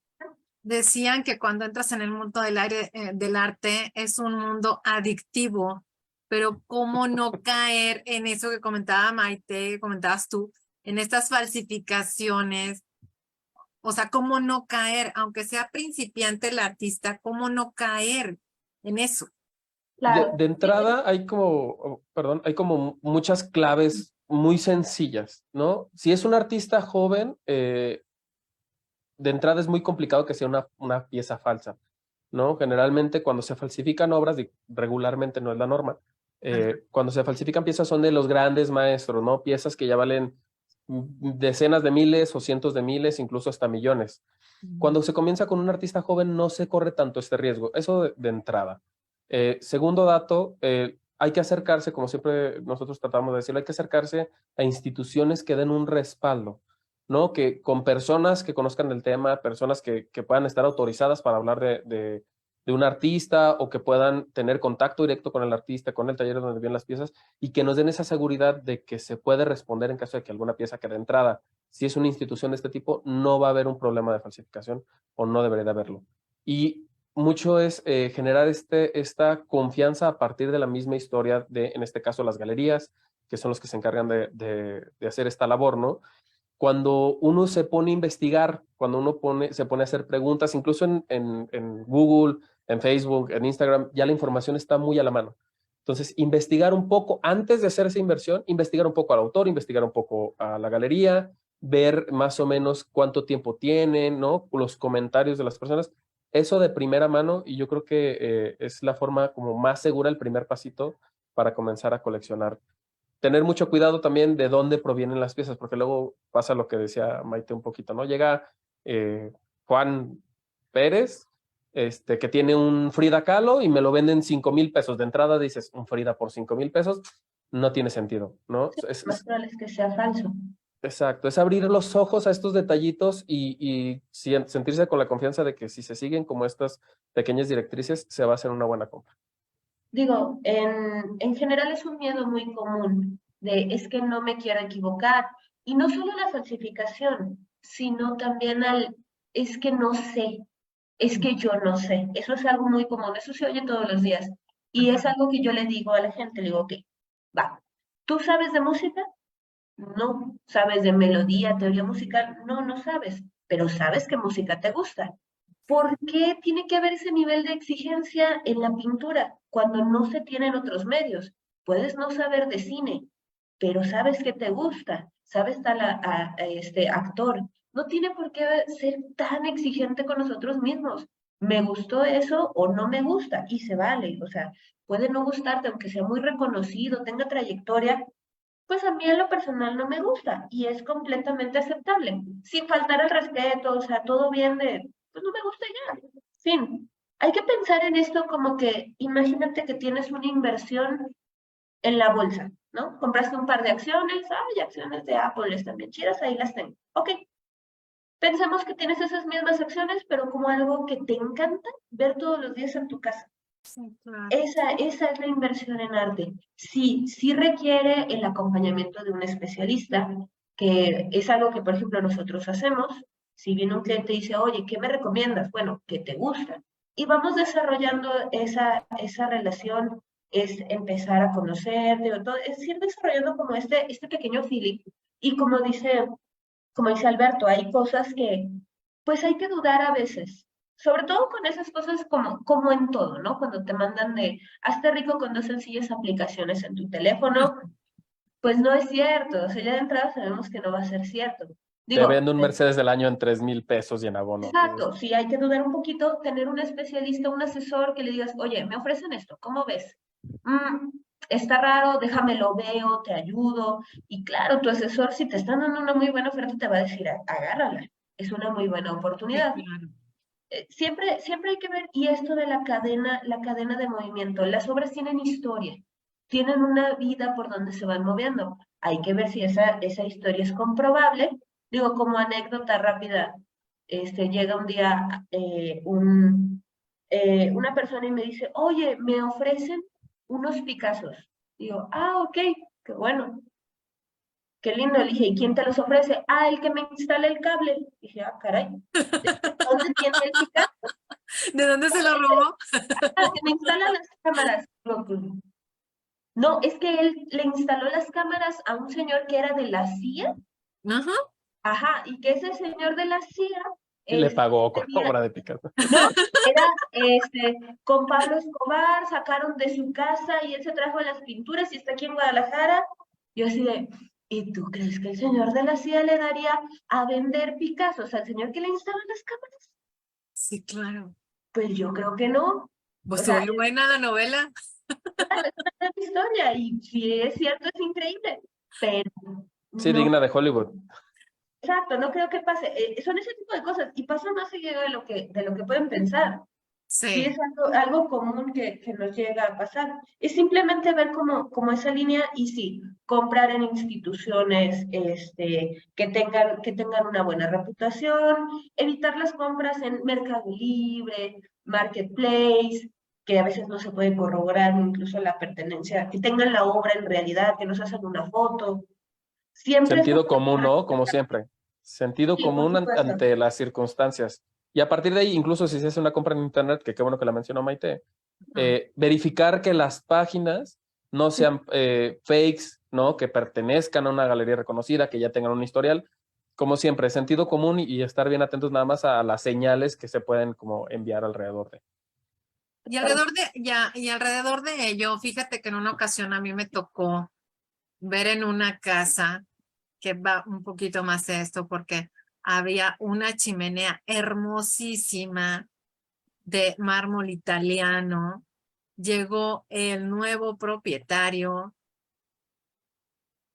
Speaker 1: decían que cuando entras en el mundo del arte es un mundo adictivo, pero cómo no caer en eso que comentaba Maite, que comentabas tú, en estas falsificaciones, o sea, cómo no caer, aunque sea principiante el artista, cómo no caer en eso.
Speaker 4: claro.
Speaker 5: De entrada hay como muchas claves muy sencillas, ¿no? Si es un artista joven, de entrada es muy complicado que sea una pieza falsa, ¿no? Generalmente cuando se falsifican obras, regularmente no es la norma, cuando se falsifican piezas son de los grandes maestros, ¿no? Piezas que ya valen decenas de miles o cientos de miles, incluso hasta millones. Cuando se comienza con un artista joven no se corre tanto este riesgo, eso de entrada. Segundo dato, hay que acercarse, como siempre nosotros tratamos de decirlo, hay que acercarse a instituciones que den un respaldo, ¿no? Que con personas que conozcan el tema, personas que puedan estar autorizadas para hablar de un artista o que puedan tener contacto directo con el artista, con el taller donde vienen las piezas y que nos den esa seguridad de que se puede responder en caso de que alguna pieza quede de entrada. Si es una institución de este tipo, no va a haber un problema de falsificación o no debería de haberlo. Y mucho es generar esta confianza a partir de la misma historia de, en este caso, las galerías, que son los que se encargan de hacer esta labor, ¿no? Cuando uno se pone a investigar, cuando uno se pone a hacer preguntas, incluso en Google, en Facebook, en Instagram, ya la información está muy a la mano. Entonces, investigar un poco, antes de hacer esa inversión, investigar un poco al autor, investigar un poco a la galería, ver más o menos cuánto tiempo tienen, ¿no? Los comentarios de las personas. Eso de primera mano, y yo creo que es la forma como más segura, el primer pasito para comenzar a coleccionar. Tener mucho cuidado también de dónde provienen las piezas, porque luego pasa lo que decía Maite un poquito, ¿no? Llega Juan Pérez, que tiene un Frida Kahlo y me lo venden 5,000 pesos. De entrada dices, un Frida por 5,000 pesos, no tiene sentido, ¿no?
Speaker 4: Más probable es que sea falso.
Speaker 5: Exacto, es abrir los ojos a estos detallitos y sentirse con la confianza de que si se siguen como estas pequeñas directrices, se va a hacer una buena compra.
Speaker 4: Digo, en general es un miedo muy común de es que no me quiero equivocar. Y no solo la falsificación, sino también es que no sé, es que yo no sé. Eso es algo muy común, eso se oye todos los días. Y es algo que yo le digo a la gente, le digo, ok, va, ¿tú sabes de música? No. ¿Sabes de melodía, teoría musical? No, no sabes, pero sabes qué música te gusta. ¿Por qué tiene que haber ese nivel de exigencia en la pintura cuando no se tienen otros medios? Puedes no saber de cine, pero sabes que te gusta, sabes tal este actor. No tiene por qué ser tan exigente con nosotros mismos. Me gustó eso o no me gusta y se vale. O sea, puede no gustarte aunque sea muy reconocido, tenga trayectoria, pues a mí en lo personal no me gusta y es completamente aceptable, sin faltar el respeto, o sea, todo bien de, pues no me gusta ya, fin. Hay que pensar en esto como que, imagínate que tienes una inversión en la bolsa, ¿no? Compraste un par de acciones, ay, acciones de Apple están bien chidas, ahí las tengo. Ok, pensemos que tienes esas mismas acciones, pero como algo que te encanta ver todos los días en tu casa.
Speaker 1: Sí, claro.
Speaker 4: Esa es la inversión en arte. Sí requiere el acompañamiento de un especialista, que es algo que, por ejemplo, nosotros hacemos. Si viene un cliente y dice, oye, ¿qué me recomiendas? Bueno, ¿qué te gusta? Y vamos desarrollando esa relación, es empezar a conocer, es ir desarrollando como este pequeño feeling. Y como dice como dice Alberto, hay cosas que pues hay que dudar a veces. Sobre todo con esas cosas como en todo, ¿no? Cuando te mandan de, hazte rico con 2 sencillas aplicaciones en tu teléfono, pues no es cierto. O sea, ya de entrada sabemos que no va a ser cierto.
Speaker 5: Te
Speaker 4: Digo,
Speaker 5: venden un Mercedes del año en 3,000 pesos y en abono.
Speaker 4: exacto, sí hay que dudar un poquito, tener un especialista, un asesor que le digas, oye, me ofrecen esto, ¿cómo ves? Está raro, déjame lo veo, te ayudo. Y claro, tu asesor, si te están dando una muy buena oferta, te va a decir, agárrala, es una muy buena
Speaker 1: Sí,
Speaker 4: oportunidad.
Speaker 1: claro.
Speaker 4: Siempre hay que ver, y esto de la cadena de movimiento, las obras tienen historia, tienen una vida por donde se van moviendo. Hay que ver si esa historia es comprobable. Digo, como anécdota rápida, llega un día una persona y me dice, oye, me ofrecen unos Picassos. Digo, ok, qué bueno. Qué lindo, le dije, ¿y quién te los ofrece? El que me instala el cable. Dije, caray, ¿dónde tiene el Picasso?
Speaker 1: ¿De dónde se lo robó?
Speaker 4: Que me instala las cámaras. No, es que él le instaló las cámaras a un señor que era de la CIA.
Speaker 1: Ajá.
Speaker 4: Ajá, y que ese señor de la CIA
Speaker 5: Y le pagó con
Speaker 4: tenía,
Speaker 5: obra de Picasso.
Speaker 4: ¿no? Era con Pablo Escobar, sacaron de su casa y él se trajo las pinturas y está aquí en Guadalajara. Yo así de, ¿y tú crees que el señor de la CIA le daría a vender Picassos al señor que le instaló las cámaras?
Speaker 1: Sí, claro.
Speaker 4: Pues yo creo que no.
Speaker 1: Pues
Speaker 4: O sea,
Speaker 1: estuvo muy buena la novela.
Speaker 4: claro, es una gran historia y si es cierto es increíble, pero
Speaker 5: Sí,
Speaker 4: no.
Speaker 5: digna de Hollywood.
Speaker 4: Exacto, no creo que pase. Son ese tipo de cosas y pasa más seguido de lo que pueden pensar. Sí,
Speaker 1: Sí.
Speaker 4: es algo común que nos llega a pasar. Es simplemente ver como esa línea y sí, comprar en instituciones que tengan una buena reputación, evitar las compras en Mercado Libre, Marketplace, que a veces no se puede corroborar incluso la pertenencia, que tengan la obra en realidad, que nos hacen una foto. Siempre es
Speaker 5: Sentido común, ¿no? Como siempre. Sentido
Speaker 4: Sí, por
Speaker 5: común
Speaker 4: supuesto.
Speaker 5: ante las circunstancias. Y a partir de ahí, incluso si se hace una compra en internet, que qué bueno que la mencionó Maite, verificar que las páginas no sean fakes, ¿no? Que pertenezcan a una galería reconocida, que ya tengan un historial. Como siempre, sentido común y estar bien atentos nada más a las señales que se pueden como enviar alrededor de.
Speaker 1: Y alrededor de ello, fíjate que en una ocasión a mí me tocó ver en una casa que va un poquito más de esto, porque había una chimenea hermosísima de mármol italiano. Llegó el nuevo propietario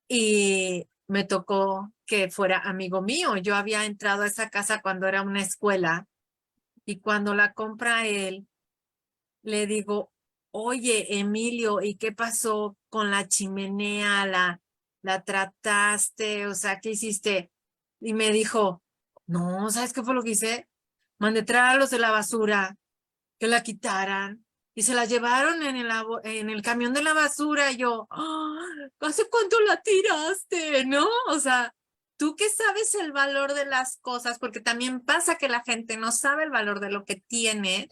Speaker 1: y me tocó que fuera amigo mío. Yo había entrado a esa casa cuando era una escuela y cuando la compra él, le digo, oye, Emilio, ¿y qué pasó con la chimenea? ¿La trataste? O sea, ¿qué hiciste? Y me dijo, no, ¿sabes qué fue lo que hice? Mandé traer a los de la basura que la quitaran y se la llevaron en el camión de la basura. Y yo, ¿hace cuánto la tiraste? ¿No? O sea, tú que sabes el valor de las cosas, porque también pasa que la gente no sabe el valor de lo que tiene,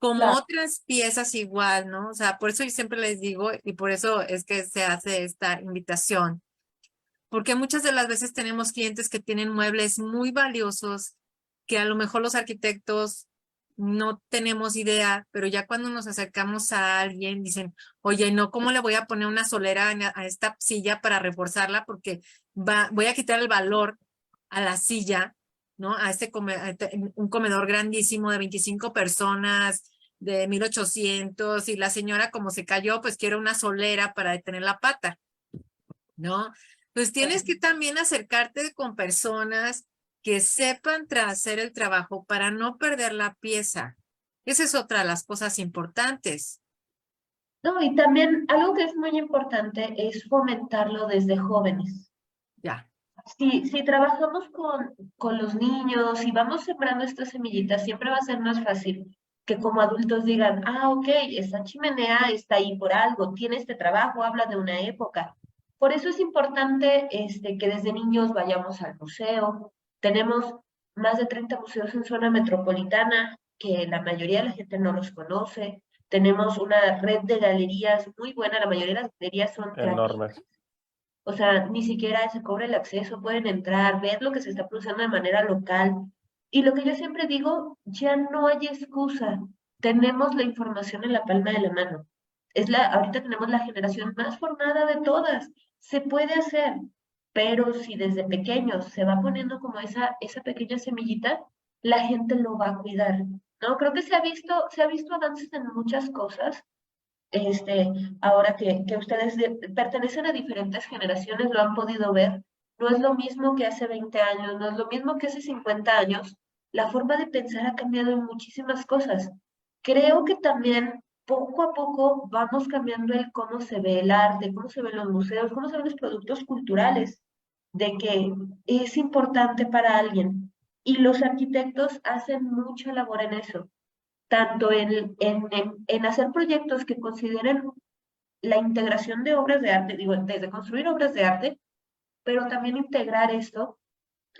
Speaker 1: como
Speaker 4: Claro.
Speaker 1: otras piezas igual, ¿no? O sea, por eso yo siempre les digo, y por eso es que se hace esta invitación, porque muchas de las veces tenemos clientes que tienen muebles muy valiosos, que a lo mejor los arquitectos no tenemos idea, pero ya cuando nos acercamos a alguien dicen, oye, no, ¿cómo le voy a poner una solera a esta silla para reforzarla? Porque voy a quitar el valor a la silla, ¿no? A un comedor grandísimo de 25 personas, de 1800, y la señora como se cayó, pues quiere una solera para detener la pata, ¿no? Pues tienes que también acercarte con personas que sepan hacer el trabajo para no perder la pieza. Esa es otra de las cosas importantes.
Speaker 4: No, y también algo que es muy importante es fomentarlo desde jóvenes.
Speaker 1: Ya.
Speaker 4: Si trabajamos con los niños y vamos sembrando estas semillitas, siempre va a ser más fácil que como adultos digan, ok, esta chimenea está ahí por algo, tiene este trabajo, habla de una época. Por eso es importante que desde niños vayamos al museo. Tenemos más de 30 museos en zona metropolitana, que la mayoría de la gente no los conoce. Tenemos una red de galerías muy buena, la mayoría de las galerías son gratuitas.
Speaker 5: Enormes.
Speaker 4: O sea, ni siquiera se cobra el acceso, pueden entrar, ver lo que se está produciendo de manera local. Y lo que yo siempre digo, ya no hay excusa. Tenemos la información en la palma de la mano. Ahorita tenemos la generación más formada de todas. Se puede hacer, pero si desde pequeños se va poniendo como esa pequeña semillita, la gente lo va a cuidar, ¿no? Creo que se ha visto avances en muchas cosas. Ahora que ustedes pertenecen a diferentes generaciones, lo han podido ver. No es lo mismo que hace 20 años, no es lo mismo que hace 50 años. La forma de pensar ha cambiado en muchísimas cosas. Creo que también poco a poco vamos cambiando el cómo se ve el arte, cómo se ven los museos, cómo se ven los productos culturales, de que es importante para alguien. Y los arquitectos hacen mucha labor en eso, tanto en hacer proyectos que consideren la integración de obras de arte, digo, desde construir obras de arte, pero también integrar esto,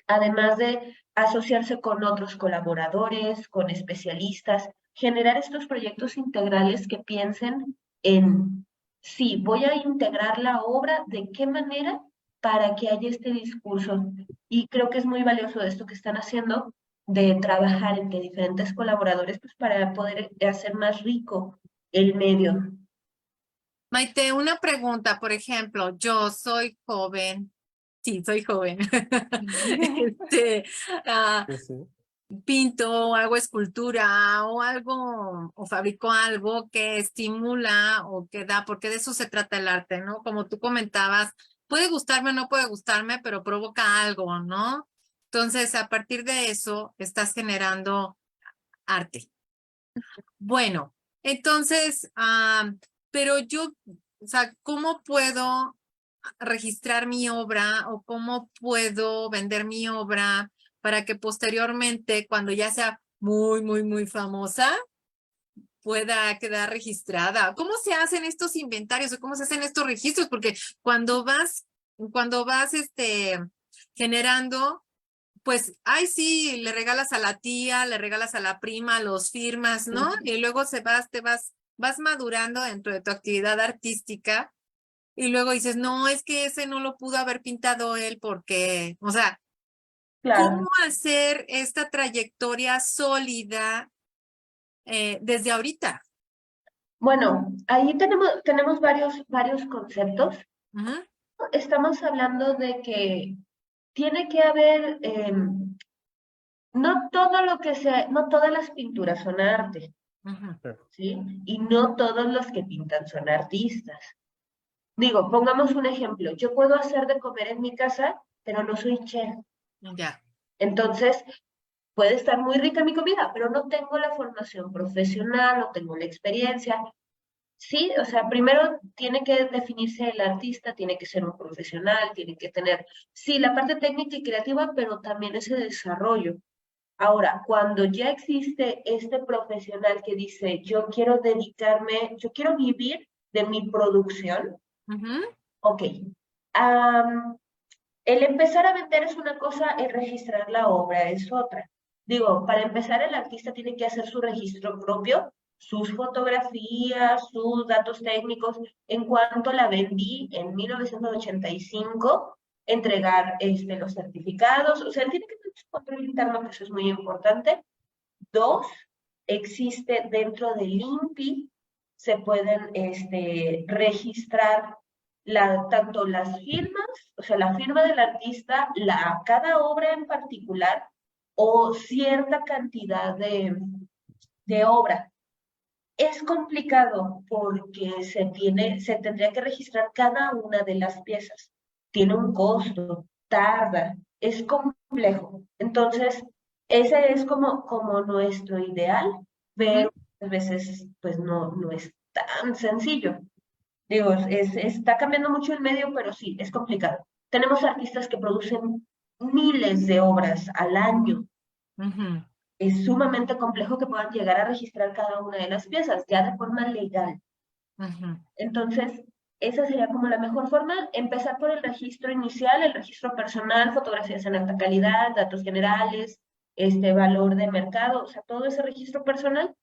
Speaker 4: además de asociarse con otros colaboradores, con especialistas, generar estos proyectos integrales que piensen en, sí, voy a integrar la obra, ¿de qué manera? Para que haya este discurso. Y creo que es muy valioso esto que están haciendo, de trabajar entre diferentes colaboradores, pues para poder hacer más rico el medio.
Speaker 1: Maite, una pregunta, por ejemplo, yo soy joven, sí, soy joven, este, ah,
Speaker 5: Sí, sí.
Speaker 1: pinto, hago escultura o algo, o fabrico algo que estimula o que da, porque de eso se trata el arte, ¿no? Como tú comentabas, puede gustarme o no puede gustarme, pero provoca algo, ¿no? Entonces, a partir de eso, estás generando arte. Bueno, entonces, pero yo, o sea, ¿cómo puedo registrar mi obra o cómo puedo vender mi obra para que posteriormente, cuando ya sea muy, muy, muy famosa, pueda quedar registrada? ¿Cómo se hacen estos inventarios o cómo se hacen estos registros? Porque cuando vas generando, pues, ay, sí, le regalas a la tía, le regalas a la prima, los firmas, ¿no? Y luego vas madurando dentro de tu actividad artística y luego dices, no, es que ese no lo pudo haber pintado él porque, o sea,
Speaker 4: Claro.
Speaker 1: ¿cómo hacer esta trayectoria sólida desde ahorita?
Speaker 4: Bueno, ahí tenemos varios conceptos.
Speaker 1: Ujú,
Speaker 4: Estamos hablando de que tiene que haber, no todas las pinturas son arte,
Speaker 1: ujú,
Speaker 4: ¿sí? Y no todos los que pintan son artistas. Digo, pongamos un ejemplo. Yo puedo hacer de comer en mi casa, pero no soy chef.
Speaker 1: ya.
Speaker 4: Entonces, puede estar muy rica mi comida, pero no tengo la formación profesional, no tengo la experiencia. Sí, o sea, primero tiene que definirse el artista, tiene que ser un profesional, tiene que tener, sí, la parte técnica y creativa, pero también ese desarrollo. Ahora, cuando ya existe este profesional que dice, yo quiero dedicarme, yo quiero vivir de mi producción,
Speaker 1: Ujú,
Speaker 4: ok. El empezar a vender es una cosa, el registrar la obra es otra. Digo, para empezar, el artista tiene que hacer su registro propio, sus fotografías, sus datos técnicos. En cuanto la vendí en 1985, entregar los certificados. O sea, él tiene que tener su control interno, que eso es muy importante. Dos, existe dentro del INPI, se pueden registrar tanto las firmas, o sea, la firma del artista, cada obra en particular, o cierta cantidad de obra. Es complicado porque se tendría que registrar cada una de las piezas. Tiene un costo, tarda, es complejo. Entonces, ese es como nuestro ideal, pero a veces pues no es tan sencillo. Digo, está cambiando mucho el medio, pero sí, es complicado. Tenemos artistas que producen miles de obras al año.
Speaker 1: ujú,
Speaker 4: Es sumamente complejo que puedan llegar a registrar cada una de las piezas, ya de forma legal.
Speaker 1: ujú.
Speaker 4: Entonces, esa sería como la mejor forma, empezar por el registro inicial, el registro personal, fotografías en alta calidad, datos generales, valor de mercado, o sea, todo ese registro personal.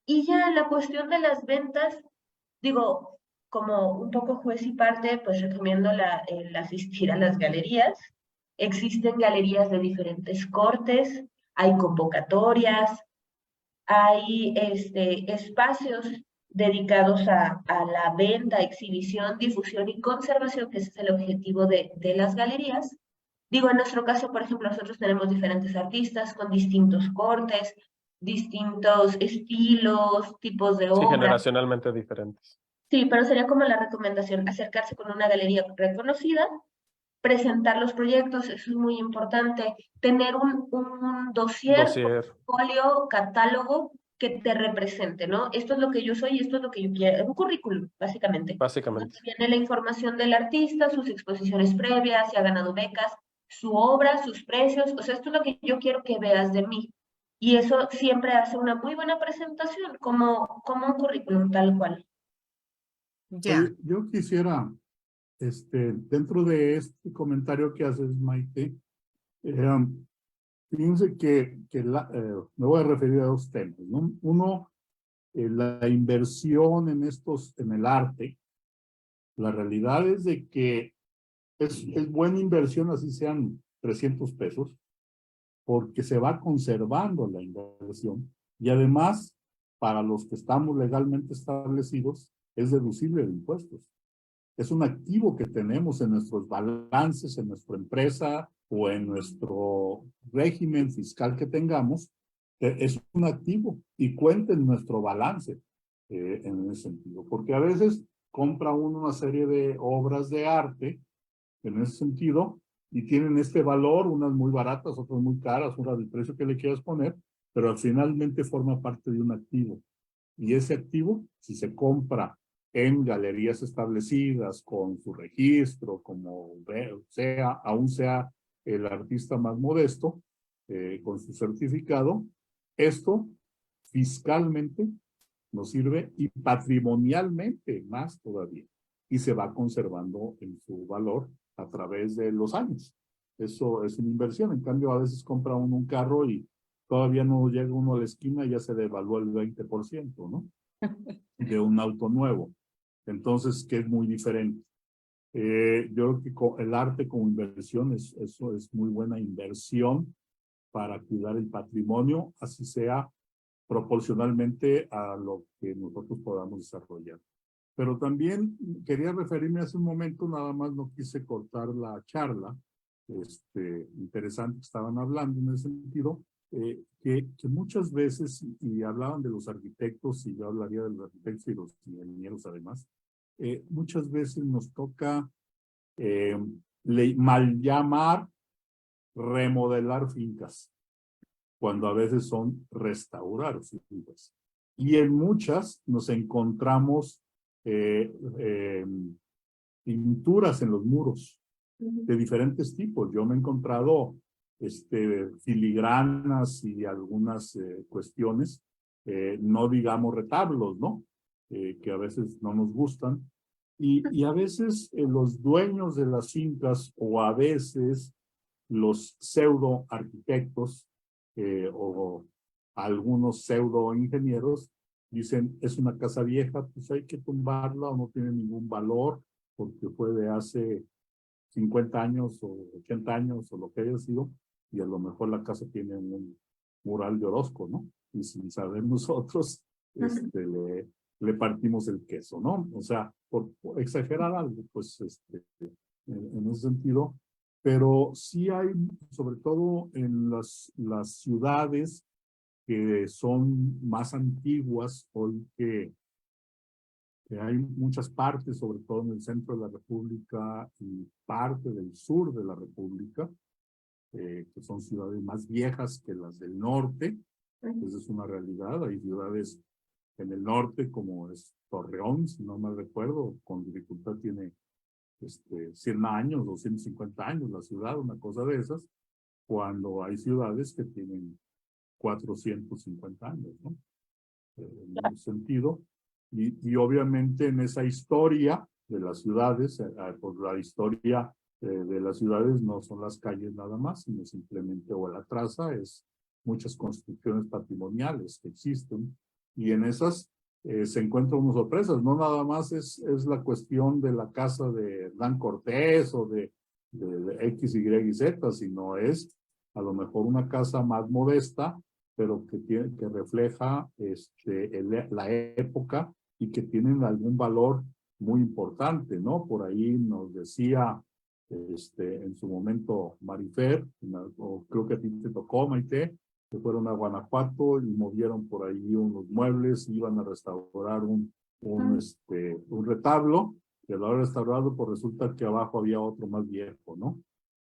Speaker 4: Y ya la cuestión de las ventas, digo, como un poco juez y parte, pues recomiendo el asistir a las galerías. Existen galerías de diferentes cortes, hay convocatorias, hay espacios dedicados a la venta, exhibición, difusión y conservación, que ese es el objetivo de las galerías. Digo, en nuestro caso, por ejemplo, nosotros tenemos diferentes artistas con distintos cortes, distintos estilos, tipos de
Speaker 5: Sí,
Speaker 4: obras.
Speaker 5: generacionalmente diferentes.
Speaker 4: Sí, pero sería como la recomendación, acercarse con una galería reconocida, presentar los proyectos, eso es muy importante, tener un dossier, portfolio, catálogo que te represente, ¿no? Esto es lo que yo soy, esto es lo que yo quiero, un currículum, básicamente.
Speaker 5: Básicamente.
Speaker 4: Donde viene la información del artista, sus exposiciones previas, si ha ganado becas, su obra, sus precios, o sea, esto es lo que yo quiero que veas de mí. Y eso siempre hace una muy buena presentación, como un currículum tal cual.
Speaker 1: Ya.
Speaker 3: Oye, yo quisiera, dentro de este comentario que haces, Maite, fíjense que me voy a referir a dos temas, ¿no? Uno, la inversión en el arte. La realidad es de que es buena inversión, así sean 300 pesos, porque se va conservando la inversión. Y además, para los que estamos legalmente establecidos, es deducible de impuestos. Es un activo que tenemos en nuestros balances, en nuestra empresa o en nuestro régimen fiscal que tengamos. Es un activo y cuenta en nuestro balance en ese sentido. Porque a veces compra uno una serie de obras de arte en ese sentido y tienen este valor, unas muy baratas, otras muy caras, unas del precio que le quieras poner, pero finalmente forma parte de un activo. Y ese activo, si se compra en galerías establecidas, con su registro, como sea, aún sea el artista más modesto, con su certificado, esto fiscalmente nos sirve y patrimonialmente más todavía. Y se va conservando en su valor a través de los años. Eso es una inversión. En cambio, a veces compra uno un carro y todavía no llega uno a la esquina y ya se devalúa el 20%, ¿no? De un auto nuevo. Entonces, que es muy diferente. Yo creo que el arte como inversión eso es muy buena inversión para cuidar el patrimonio, así sea proporcionalmente a lo que nosotros podamos desarrollar. Pero también quería referirme hace un momento, nada más no quise cortar la charla, interesante que estaban hablando en ese sentido, que muchas veces, y hablaban de los arquitectos, y yo hablaría de los arquitectos y los ingenieros además, muchas veces nos toca mal llamar remodelar fincas, cuando a veces son restaurar fincas. Y en muchas nos encontramos pinturas en los muros de diferentes tipos. Yo me he encontrado filigranas y algunas cuestiones, no digamos retablos, ¿no? Que a veces no nos gustan. Y a veces los dueños de las fincas o a veces los pseudo arquitectos o algunos pseudo ingenieros dicen, es una casa vieja, pues hay que tumbarla o no tiene ningún valor porque fue de hace 50 años o 80 años o lo que haya sido, y a lo mejor la casa tiene un mural de Orozco, ¿no? Y sin saber nosotros, le partimos el queso, ¿no? O sea, por exagerar algo, pues, en ese sentido, pero sí hay, sobre todo en las ciudades que son más antiguas, hoy que hay muchas partes, sobre todo en el centro de la República y parte del sur de la República, que son ciudades más viejas que las del norte. Esa es una realidad. Hay ciudades en el norte, como es Torreón, si no mal recuerdo, con dificultad tiene 100 años o 150 años la ciudad, una cosa de esas, cuando hay ciudades que tienen 450 años, ¿no? En ese sentido. Y obviamente en esa historia de las ciudades, pues la historia de las ciudades no son las calles nada más, sino simplemente, o la traza, es muchas construcciones patrimoniales que existen, y en esas se encuentran unas sorpresas. No nada más es la cuestión de la casa de Hernán Cortés o de X, Y y Z, sino es a lo mejor una casa más modesta, pero que refleja la época y que tienen algún valor muy importante, ¿no? Por ahí nos decía en su momento Marifer, o creo que a ti te tocó, Maite, que fueron a Guanajuato y movieron por ahí unos muebles, iban a restaurar un retablo, que lo había restaurado, pues resulta que abajo había otro más viejo, ¿no?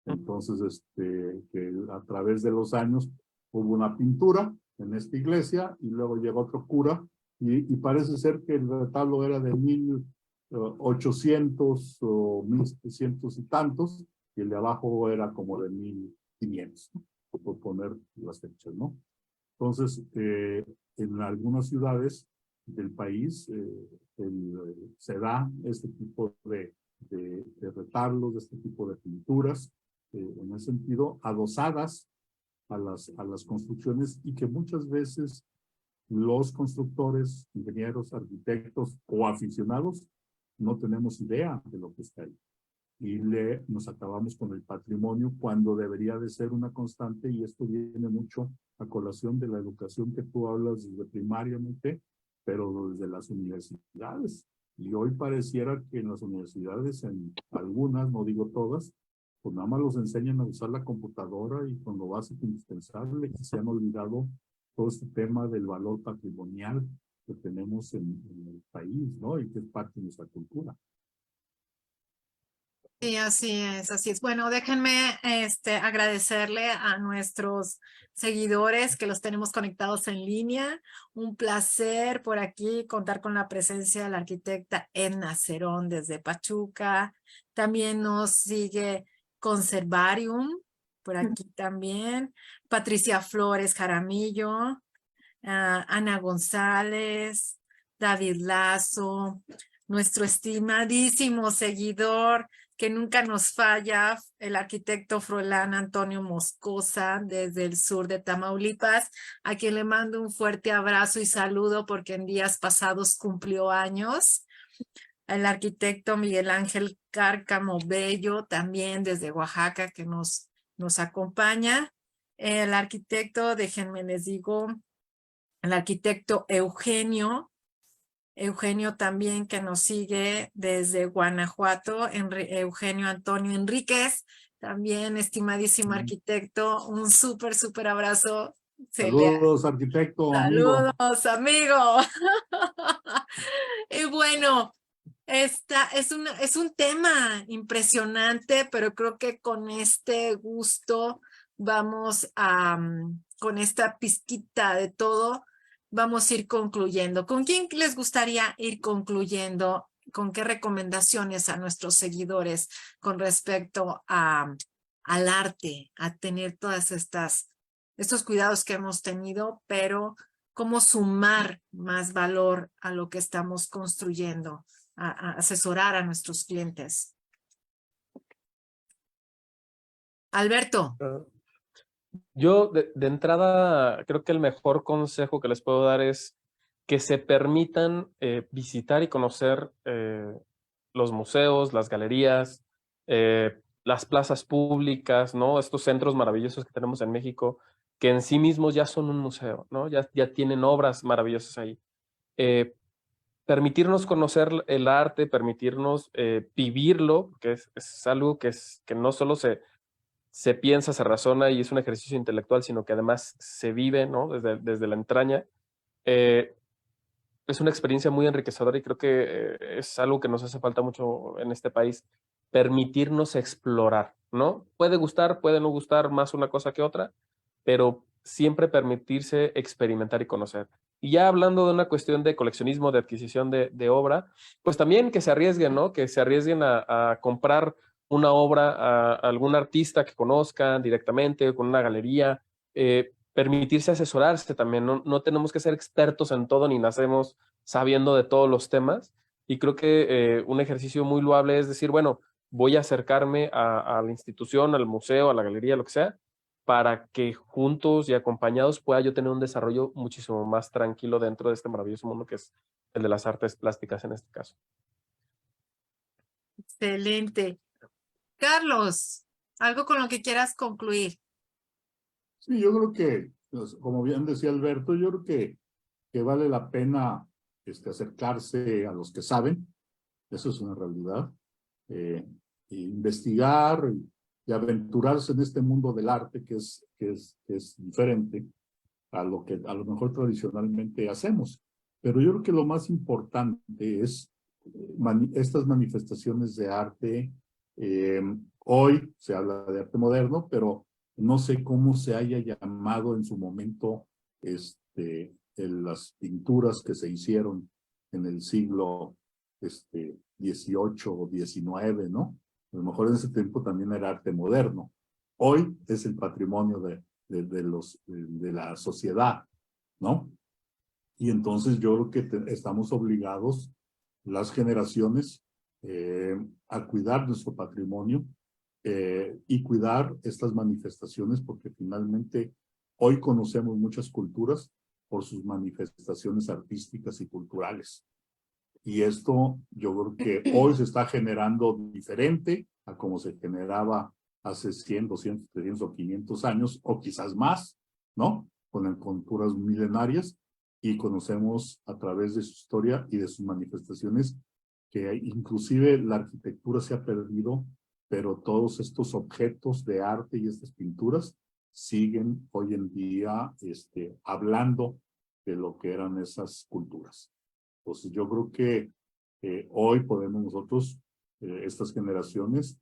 Speaker 3: Entonces, que a través de los años hubo una pintura en esta iglesia y luego llegó otro cura y parece ser que el retablo era de 1800 o 1700 y tantos y el de abajo era como de 1500, ¿no? Por poner las fechas, ¿no? Entonces, en algunas ciudades del país se da este tipo de retablos, de este tipo de pinturas, en ese sentido, adosadas a las construcciones y que muchas veces los constructores, ingenieros, arquitectos o aficionados no tenemos idea de lo que está ahí. Y nos acabamos con el patrimonio cuando debería de ser una constante, y esto viene mucho a colación de la educación que tú hablas desde primariamente, pero desde las universidades. Y hoy pareciera que en las universidades, en algunas, no digo todas, pues nada más los enseñan a usar la computadora y con lo básico indispensable, que se han olvidado todo este tema del valor patrimonial que tenemos en el país, ¿no? Y que es parte de nuestra cultura.
Speaker 1: Sí, así es, así es. Bueno, déjenme agradecerle a nuestros seguidores que los tenemos conectados en línea. Un placer por aquí contar con la presencia de la arquitecta Edna Cerón desde Pachuca. También nos sigue Conservarium, por aquí también. Patricia Flores Jaramillo, Ana González, David Lazo, nuestro estimadísimo seguidor que nunca nos falla, el arquitecto Froilán Antonio Moscosa desde el sur de Tamaulipas, a quien le mando un fuerte abrazo y saludo porque en días pasados cumplió años. El arquitecto Miguel Ángel Cárcamo Bello, también desde Oaxaca, que nos acompaña. El arquitecto, déjenme les digo, el arquitecto Eugenio también que nos sigue desde Guanajuato, Eugenio Antonio Enríquez, también estimadísimo arquitecto, un súper abrazo.
Speaker 3: Saludos, arquitecto, amigo.
Speaker 1: Saludos, amigo. Y bueno, es un tema impresionante, pero creo que con este gusto vamos con esta pizquita de todo, vamos a ir concluyendo. ¿Con quién les gustaría ir concluyendo? ¿Con qué recomendaciones a nuestros seguidores con respecto al arte, a tener todas estos cuidados que hemos tenido, pero cómo sumar más valor a lo que estamos construyendo, a asesorar a nuestros clientes? Alberto.
Speaker 5: Yo de entrada creo que el mejor consejo que les puedo dar es que se permitan visitar y conocer los museos, las galerías, las plazas públicas, ¿no? Estos centros maravillosos que tenemos en México, que en sí mismos ya son un museo, ¿no? Ya tienen obras maravillosas ahí. Permitirnos conocer el arte, permitirnos vivirlo, que es algo que no solo se piensa, se razona y es un ejercicio intelectual, sino que además se vive, ¿no? Desde la entraña. Es una experiencia muy enriquecedora y creo que es algo que nos hace falta mucho en este país, permitirnos explorar, ¿no? Puede gustar, puede no gustar más una cosa que otra, pero siempre permitirse experimentar y conocer. Y ya hablando de una cuestión de coleccionismo, de adquisición de obra, pues también que se arriesguen, ¿no? Que se arriesguen a comprar una obra a algún artista que conozcan directamente, con una galería, permitirse asesorarse también. No tenemos que ser expertos en todo ni nacemos sabiendo de todos los temas. Y creo que un ejercicio muy loable es decir, bueno, voy a acercarme a la institución, al museo, a la galería, lo que sea, para que juntos y acompañados pueda yo tener un desarrollo muchísimo más tranquilo dentro de este maravilloso mundo que es el de las artes plásticas en este caso.
Speaker 1: Excelente. Carlos, algo con lo que quieras concluir.
Speaker 3: Sí, yo creo que, pues, como bien decía Alberto, yo creo que vale la pena acercarse a los que saben, eso es una realidad, e investigar y aventurarse en este mundo del arte que es diferente a lo que a lo mejor tradicionalmente hacemos. Pero yo creo que lo más importante es estas manifestaciones de arte. Hoy se habla de arte moderno, pero no sé cómo se haya llamado en su momento en las pinturas que se hicieron en el siglo XVIII o XIX, ¿no? A lo mejor en ese tiempo también era arte moderno. Hoy es el patrimonio de la sociedad, ¿no? Y entonces yo creo que estamos obligados, las generaciones, a cuidar nuestro patrimonio y cuidar estas manifestaciones, porque finalmente hoy conocemos muchas culturas por sus manifestaciones artísticas y culturales. Y esto yo creo que hoy se está generando diferente a como se generaba hace 100, 200, 300 o 500 años, o quizás más, ¿no? Con culturas milenarias, y conocemos a través de su historia y de sus manifestaciones que inclusive la arquitectura se ha perdido, pero todos estos objetos de arte y estas pinturas siguen hoy en día hablando de lo que eran esas culturas. Entonces yo creo que hoy podemos nosotros, estas generaciones,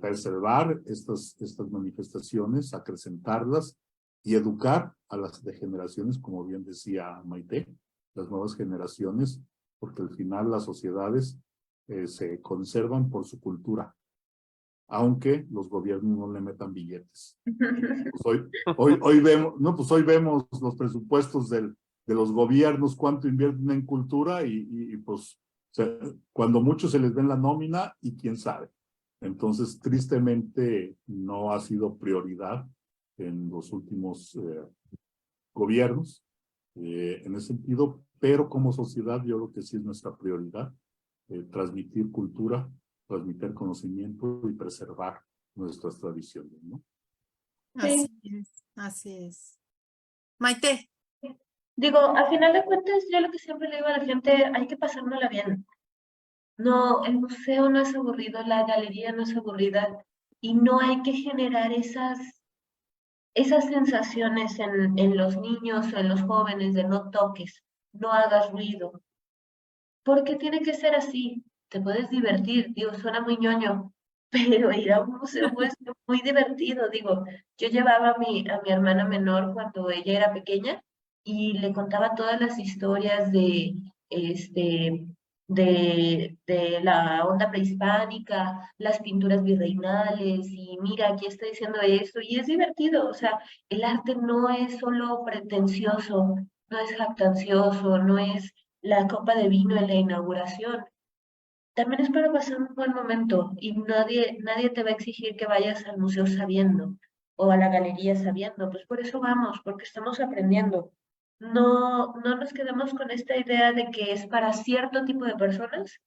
Speaker 3: preservar estas manifestaciones, acrecentarlas y educar a las de generaciones, como bien decía Maite, las nuevas generaciones, porque al final las sociedades se conservan por su cultura, aunque los gobiernos no le metan billetes. Pues hoy vemos los presupuestos de los gobiernos, cuánto invierten en cultura y pues cuando muchos se les ven la nómina y quién sabe. Entonces, tristemente, no ha sido prioridad en los últimos gobiernos en ese sentido, pero como sociedad yo creo que sí es nuestra prioridad transmitir cultura, transmitir conocimiento y preservar nuestras tradiciones, ¿no?
Speaker 1: Así es, así es. Maite.
Speaker 4: Digo, a final de cuentas, yo lo que siempre le digo a la gente, hay que pasárnosla bien. No, el museo no es aburrido, la galería no es aburrida, y no hay que generar esas sensaciones en los niños o en los jóvenes de no toques, no hagas ruido. Porque tiene que ser así. Te puedes divertir, digo, suena muy ñoño, pero ir a un museo es muy divertido. Digo, yo llevaba a mi hermana menor cuando ella era pequeña y le contaba todas las historias de la onda prehispánica, las pinturas virreinales, y mira, aquí está diciendo esto, y es divertido. O sea, el arte no es solo pretencioso, no es jactancioso, no es la copa de vino en la inauguración. También es para pasar un buen momento, y nadie te va a exigir que vayas al museo sabiendo o a la galería sabiendo. Pues por eso vamos, porque estamos aprendiendo. No nos quedemos con esta idea de que es para cierto tipo de personas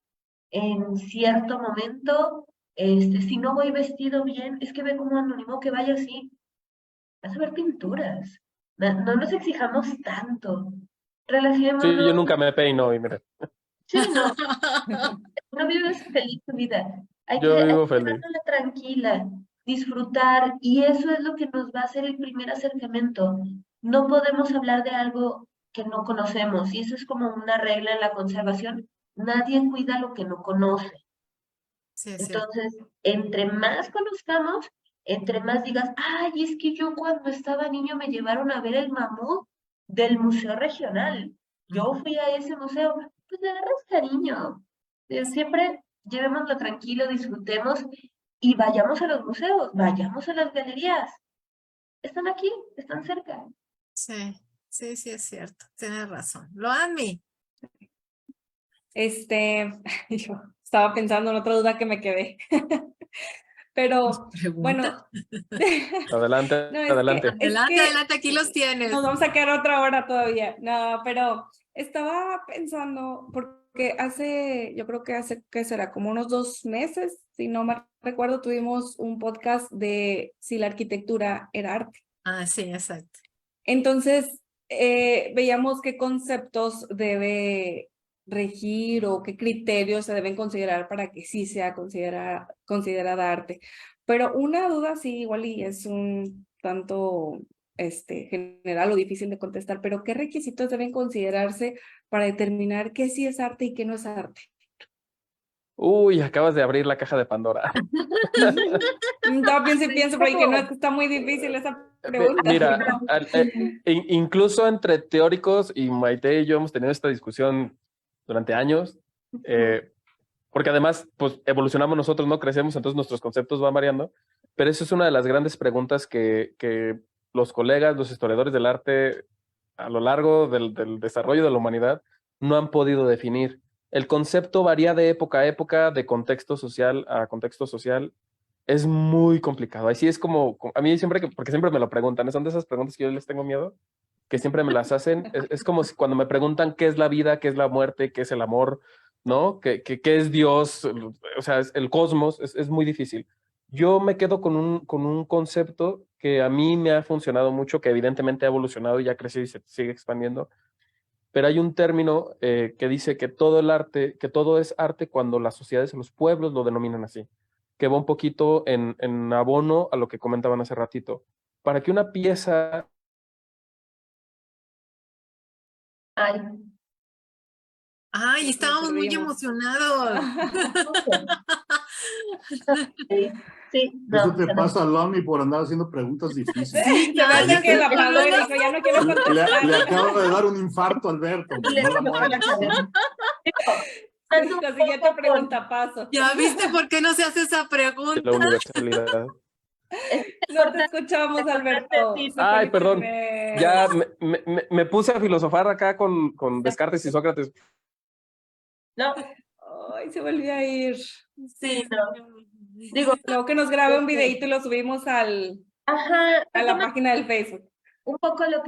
Speaker 4: en cierto momento. Si no voy vestido bien, es que ve como anónimo que vaya así. Vas a ver pinturas. No nos exijamos tanto.
Speaker 5: Sí,
Speaker 4: Relajémonos.
Speaker 5: yo nunca me peino y mira,
Speaker 4: Sí, no vives feliz tu vida. Hay
Speaker 5: yo
Speaker 4: que
Speaker 5: vivo feliz.
Speaker 4: llevárnosla tranquila, disfrutar, y eso es lo que nos va a hacer el primer acercamiento. No podemos hablar de algo que no conocemos, y eso es como una regla en la conservación. Nadie cuida lo que no conoce.
Speaker 1: Sí, es cierto.
Speaker 4: Entonces, entre más conozcamos, entre más digas, ay, es que yo cuando estaba niño me llevaron a ver el mamut del Museo Regional. Yo fui a ese museo, pues le agarras cariño. Siempre llevémoslo tranquilo, disfrutemos y vayamos a los museos, vayamos a las galerías. Están aquí, están cerca.
Speaker 1: Sí, sí, sí, es cierto. Tienes razón. Loanmi.
Speaker 2: Yo estaba pensando en otra duda que me quedé. Pero bueno,
Speaker 5: Adelante,
Speaker 2: no,
Speaker 5: adelante.
Speaker 1: Adelante, adelante, aquí los tienes.
Speaker 2: nos vamos a quedar otra hora todavía. No, pero Estaba pensando, porque yo creo que hace, ¿qué será? Como unos 2 meses, si no me recuerdo, tuvimos un podcast de si la arquitectura era arte.
Speaker 1: Ah, sí, exacto.
Speaker 2: Entonces, veíamos qué conceptos debe regir o qué criterios se deben considerar para que sí sea considerada arte. Pero una duda sí, igual y es un tanto general o difícil de contestar, pero ¿qué requisitos deben considerarse para determinar qué sí es arte y qué no es arte?
Speaker 5: Uy, acabas de abrir la caja de Pandora.
Speaker 2: No, pienso, pero que no, es que está muy difícil esa pregunta.
Speaker 5: Mira,
Speaker 2: ¿no?
Speaker 5: incluso entre teóricos, y Maite y yo hemos tenido esta discusión durante años, porque además, pues evolucionamos nosotros, ¿no? Crecemos, entonces nuestros conceptos van variando, pero eso es una de las grandes preguntas que los colegas, los historiadores del arte, a lo largo del desarrollo de la humanidad, no han podido definir. El concepto varía de época a época, de contexto social a contexto social. Es muy complicado. Así es como, a mí siempre, porque siempre me lo preguntan, son de esas preguntas que yo les tengo miedo, que siempre me las hacen. Es como si cuando me preguntan qué es la vida, qué es la muerte, qué es el amor, ¿no? ¿Qué es Dios? O sea, el cosmos, es muy difícil. Yo me quedo con un concepto que a mí me ha funcionado mucho, que evidentemente ha evolucionado y ya creció y se sigue expandiendo, pero hay un término que dice que todo el arte, que todo es arte cuando las sociedades y los pueblos lo denominan así, que va un poquito en abono a lo que comentaban hace ratito. Para que una pieza...
Speaker 4: Ay,
Speaker 1: Ay, estábamos muy
Speaker 2: perdimos.
Speaker 1: emocionados.
Speaker 4: sí,
Speaker 3: Eso
Speaker 4: no,
Speaker 3: te
Speaker 4: perdón.
Speaker 3: pasa, Lonnie, por andar haciendo preguntas difíciles.
Speaker 1: Sí,
Speaker 2: Se me hace
Speaker 1: ya,
Speaker 2: que la
Speaker 1: ya,
Speaker 2: apagó y
Speaker 1: ya.
Speaker 2: dijo, ya no quiero contestar.
Speaker 3: Le acaba de dar un infarto a Alberto, hombre,
Speaker 4: Le
Speaker 3: no la
Speaker 4: explotó la
Speaker 3: mueves.
Speaker 4: cabeza.
Speaker 2: Sí, la siguiente pregunta, paso.
Speaker 1: ¿Ya viste por qué no se hace esa
Speaker 5: de
Speaker 1: pregunta?
Speaker 5: la universalidad.
Speaker 2: No te escuchamos, Alberto. Se fue
Speaker 5: Ay,
Speaker 2: el
Speaker 5: perdón.
Speaker 2: internet.
Speaker 5: Ya me puse a filosofar acá con Descartes y Sócrates.
Speaker 4: No,
Speaker 2: Ay, se volvió a ir.
Speaker 4: sí, no. Digo,
Speaker 2: Luego que nos grabe un videito y lo subimos
Speaker 4: ajá,
Speaker 2: a la página del Facebook.
Speaker 4: un poco lo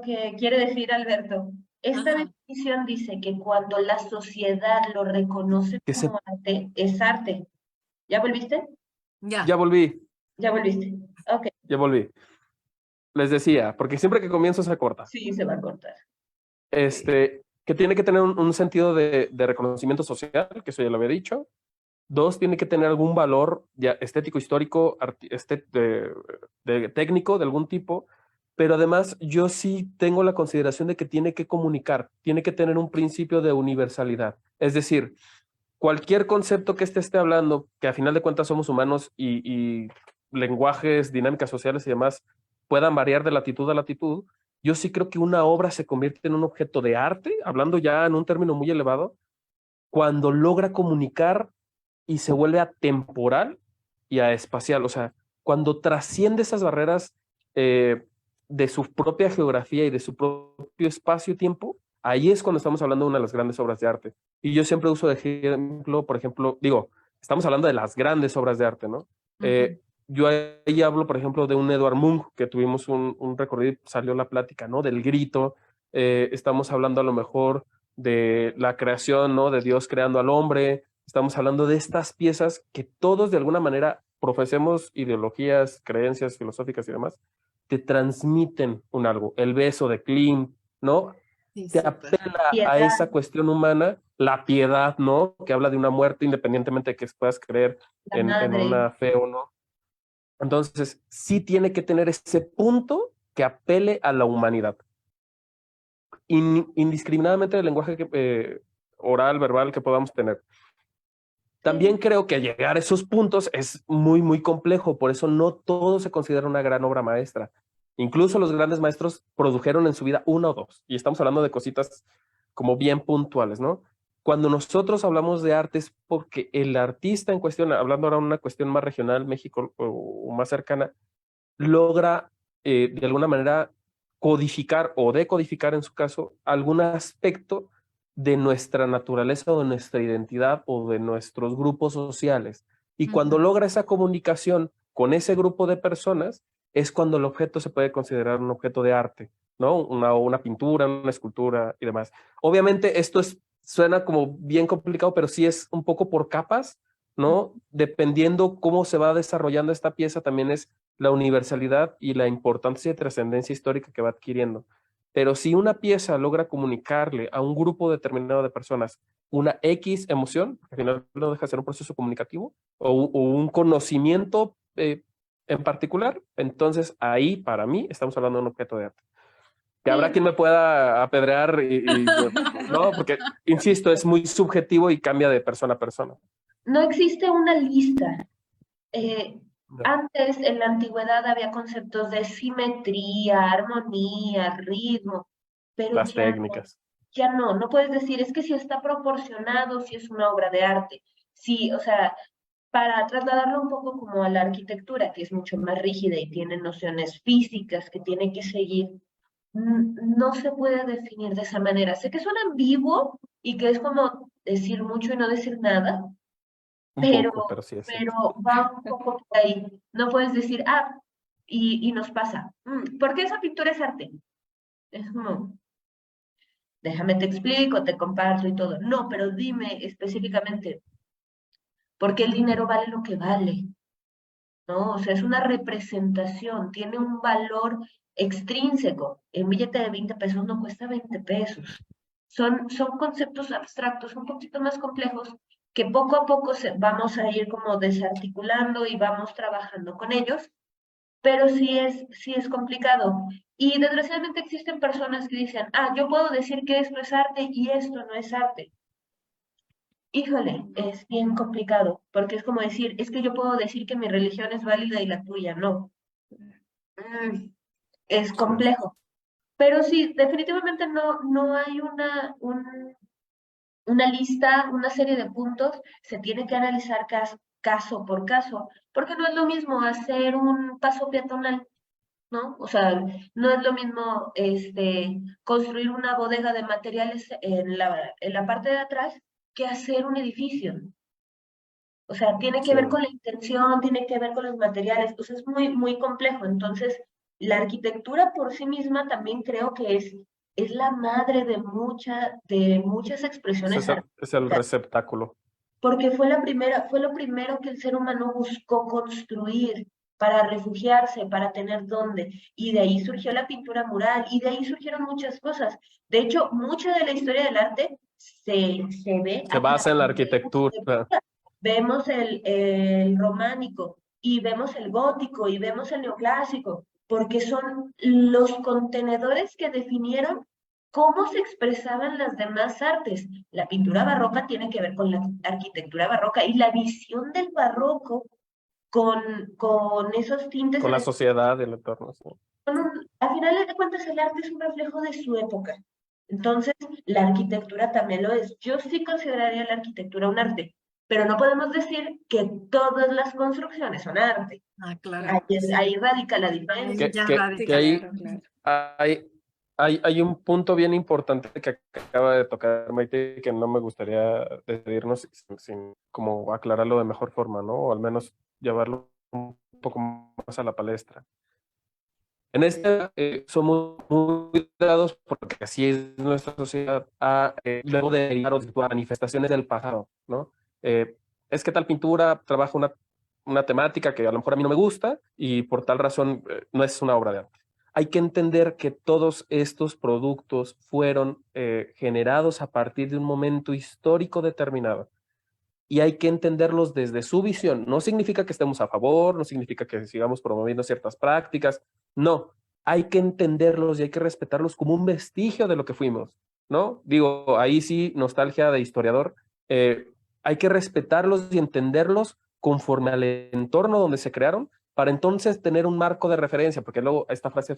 Speaker 4: que quiere decir Alberto. Esta
Speaker 1: Ajá.
Speaker 4: definición dice que cuando la sociedad lo reconoce
Speaker 5: Que se...
Speaker 4: como arte, es arte. ¿Ya volviste?
Speaker 1: Ya.
Speaker 5: Ya volví,
Speaker 4: Ya volviste. Ok,
Speaker 5: ya volví. Les decía, porque siempre que comienzo se corta.
Speaker 4: sí, se va a cortar.
Speaker 5: Que tiene que tener un sentido de reconocimiento social, que eso ya lo había dicho. 2, tiene que tener algún valor ya estético, histórico, técnico de algún tipo, pero además yo sí tengo la consideración de que tiene que comunicar, tiene que tener un principio de universalidad. Es decir, cualquier concepto que esté hablando, que a final de cuentas somos humanos y lenguajes, dinámicas sociales y demás puedan variar de latitud a latitud, yo sí creo que una obra se convierte en un objeto de arte, hablando ya en un término muy elevado, cuando logra comunicar y se vuelve atemporal y aespacial. O sea, cuando trasciende esas barreras de su propia geografía y de su propio espacio-tiempo, ahí es cuando estamos hablando de una de las grandes obras de arte. Y yo siempre uso de ejemplo, por ejemplo, digo, estamos hablando de las grandes obras de arte, ¿no? Yo ahí hablo, por ejemplo, de un Edvard Munch, que tuvimos un recorrido y salió la plática, ¿no? Del Grito. Estamos hablando a lo mejor de la creación, ¿no? De Dios creando al hombre. Estamos hablando de estas piezas que todos de alguna manera profesemos ideologías, creencias filosóficas y demás, te transmiten un algo. El beso de Klimt, ¿no?
Speaker 1: Sí,
Speaker 5: Te
Speaker 1: súper.
Speaker 5: apela a
Speaker 4: Piedad.
Speaker 5: esa cuestión humana, la piedad, ¿no? Que habla de una muerte independientemente de que puedas creer
Speaker 4: La
Speaker 5: en
Speaker 4: madre.
Speaker 5: una fe o no. Entonces, sí tiene que tener ese punto que apele a la humanidad. Indiscriminadamente del lenguaje oral, verbal que podamos tener. También creo que llegar a esos puntos es muy, muy complejo, por eso no todo se considera una gran obra maestra. Incluso los grandes maestros produjeron en su vida 1 o 2, y estamos hablando de cositas como bien puntuales, ¿no? Cuando nosotros hablamos de arte es porque el artista en cuestión, hablando ahora de una cuestión más regional, México o más cercana, logra de alguna manera codificar o decodificar en su caso algún aspecto de nuestra naturaleza o de nuestra identidad o de nuestros grupos sociales. Y cuando logra esa comunicación con ese grupo de personas, es cuando el objeto se puede considerar un objeto de arte. ¿no? Una pintura, una escultura y demás. Obviamente esto suena como bien complicado, pero sí es un poco por capas, ¿no? Dependiendo cómo se va desarrollando esta pieza, también es la universalidad y la importancia y trascendencia histórica que va adquiriendo. Pero si una pieza logra comunicarle a un grupo determinado de personas una X emoción, al final no deja de ser un proceso comunicativo, o un conocimiento en particular, entonces ahí para mí estamos hablando de un objeto de arte. Que habrá
Speaker 4: Sí,
Speaker 5: quien me pueda apedrear no, porque, insisto, es muy subjetivo y cambia de persona a persona.
Speaker 4: no existe una lista.
Speaker 5: No.
Speaker 4: Antes, en la antigüedad, había conceptos de simetría, armonía, ritmo, pero
Speaker 5: Las técnicas.
Speaker 4: ya no puedes decir, es que si está proporcionado, si es una obra de arte. Sí, o sea, para trasladarlo un poco como a la arquitectura, que es mucho más rígida y tiene nociones físicas que tiene que seguir, no se puede definir de esa manera. Sé que suena ambiguo y que es como decir mucho y no decir nada,
Speaker 5: Un poco, pero sí es cierto.
Speaker 4: pero va un poco por ahí. No puedes decir, y nos pasa. ¿Por qué esa pintura es arte? Es como, déjame te explico, te comparto y todo. No, pero dime específicamente, ¿por qué el dinero vale lo que vale? ¿No? O sea, es una representación, tiene un valor extrínseco. Un billete de 20 pesos no cuesta 20 pesos. Son conceptos abstractos, un poquito más complejos, que poco a poco vamos a ir como desarticulando y vamos trabajando con ellos, pero sí es complicado. Y desgraciadamente existen personas que dicen, yo puedo decir que esto es arte y esto no es arte. Híjole, es bien complicado, porque es como decir, es que yo puedo decir que mi religión es válida y la tuya no. Es complejo. Pero sí, definitivamente no hay una lista, una serie de puntos, se tiene que analizar caso por caso, porque no es lo mismo hacer un paso peatonal, ¿no? O sea, no es lo mismo construir una bodega de materiales en la parte de atrás que hacer un edificio. O sea, tiene que
Speaker 5: Sí.
Speaker 4: ver con la intención, tiene que ver con los materiales, pues es muy complejo. Entonces, la arquitectura por sí misma también creo que es la madre de muchas expresiones
Speaker 5: Es el
Speaker 4: artísticas,
Speaker 5: receptáculo.
Speaker 4: porque fue lo primero que el ser humano buscó construir para refugiarse, para tener dónde. Y de ahí surgió la pintura mural, y de ahí surgieron muchas cosas. De hecho, mucha de la historia del arte se ve
Speaker 5: Se basa en la arquitectura.
Speaker 4: vemos el románico y vemos el gótico y vemos el neoclásico, porque son los contenedores que definieron cómo se expresaban las demás artes. La pintura barroca tiene que ver con la arquitectura barroca y la visión del barroco con esos tintes
Speaker 5: Con
Speaker 4: en
Speaker 5: la sociedad y el entorno. Sí.
Speaker 4: al final de cuentas el arte es un reflejo de su época. Entonces, la arquitectura también lo es. Yo sí consideraría la arquitectura un arte, pero no podemos decir que todas las construcciones son arte.
Speaker 1: Claro.
Speaker 4: Ahí radica la
Speaker 1: Ahí
Speaker 4: diferencia.
Speaker 1: ya
Speaker 2: Sí,
Speaker 5: Que ahí
Speaker 1: radica.
Speaker 2: claro.
Speaker 5: hay un punto bien importante que acaba de tocar Maite, que no me gustaría decidirnos sin como aclararlo de mejor forma, ¿no? O al menos llevarlo un poco más a la palestra. En somos muy dados, porque así es nuestra sociedad, luego de manifestaciones del pasado, ¿no? Es que tal pintura trabaja una temática que a lo mejor a mí no me gusta y por tal razón no es una obra de arte. Hay que entender que todos estos productos fueron generados a partir de un momento histórico determinado y hay que entenderlos desde su visión. No significa que estemos a favor, no significa que sigamos promoviendo ciertas prácticas, no. Hay que entenderlos y hay que respetarlos como un vestigio de lo que fuimos, ¿no? Digo, ahí sí, nostalgia de historiador, hay que respetarlos y entenderlos conforme al entorno donde se crearon, para entonces tener un marco de referencia, porque luego esta frase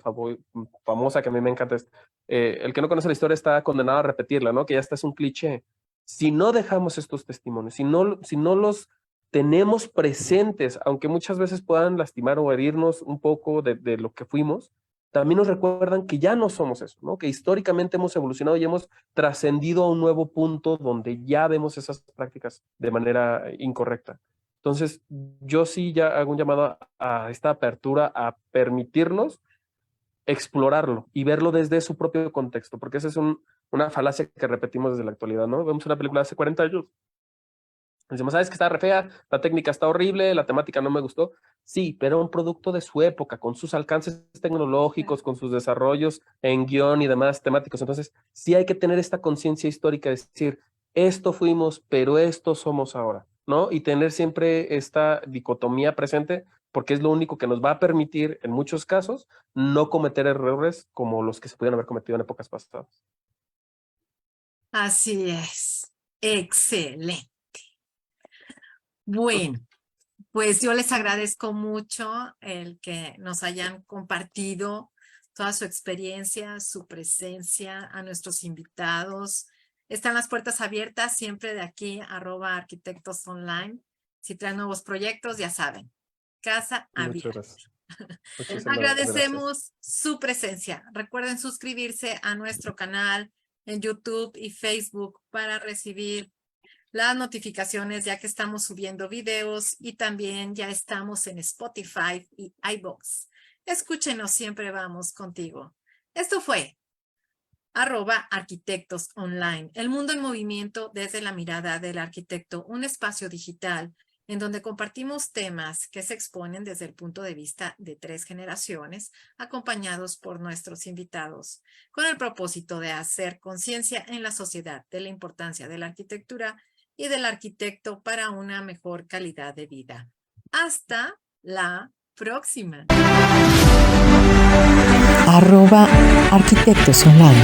Speaker 5: famosa que a mí me encanta es, el que no conoce la historia está condenado a repetirla, ¿no? Que ya es un cliché. Si no dejamos estos testimonios, si no los tenemos presentes, aunque muchas veces puedan lastimar o herirnos un poco de lo que fuimos, también nos recuerdan que ya no somos eso, ¿no? Que históricamente hemos evolucionado y hemos trascendido a un nuevo punto donde ya vemos esas prácticas de manera incorrecta. Entonces, yo sí ya hago un llamado a esta apertura a permitirnos explorarlo y verlo desde su propio contexto, porque esa es una falacia que repetimos desde la actualidad, ¿no? Vemos una película de hace 40 años, decimos, ¿sabes que está re fea? La técnica está horrible, la temática no me gustó. Sí, pero era un producto de su época, con sus alcances tecnológicos, con sus desarrollos en guión y demás temáticos. Entonces, sí hay que tener esta conciencia histórica de decir, esto fuimos, pero esto somos ahora, ¿no? Y tener siempre esta dicotomía presente, porque es lo único que nos va a permitir, en muchos casos, no cometer errores como los que se pudieron haber cometido en épocas pasadas.
Speaker 1: Así es. Excelente. Bueno, pues yo les agradezco mucho el que nos hayan compartido toda su experiencia, su presencia, a nuestros invitados. Están las puertas abiertas siempre de aquí, @arquitectos online. Si traen nuevos proyectos, ya saben, casa abierta.
Speaker 5: Muchas gracias. Muchísimas
Speaker 1: Agradecemos
Speaker 5: gracias.
Speaker 1: su presencia. Recuerden suscribirse a nuestro canal en YouTube y Facebook para recibir las notificaciones, ya que estamos subiendo videos y también ya estamos en Spotify y iVoox. Escúchenos, siempre vamos contigo. Esto fue @arquitectos online, el mundo en movimiento desde la mirada del arquitecto, un espacio digital en donde compartimos temas que se exponen desde el punto de vista de 3 generaciones, acompañados por nuestros invitados, con el propósito de hacer conciencia en la sociedad de la importancia de la arquitectura y del arquitecto para una mejor calidad de vida. Hasta la próxima.
Speaker 6: @arquitectos online.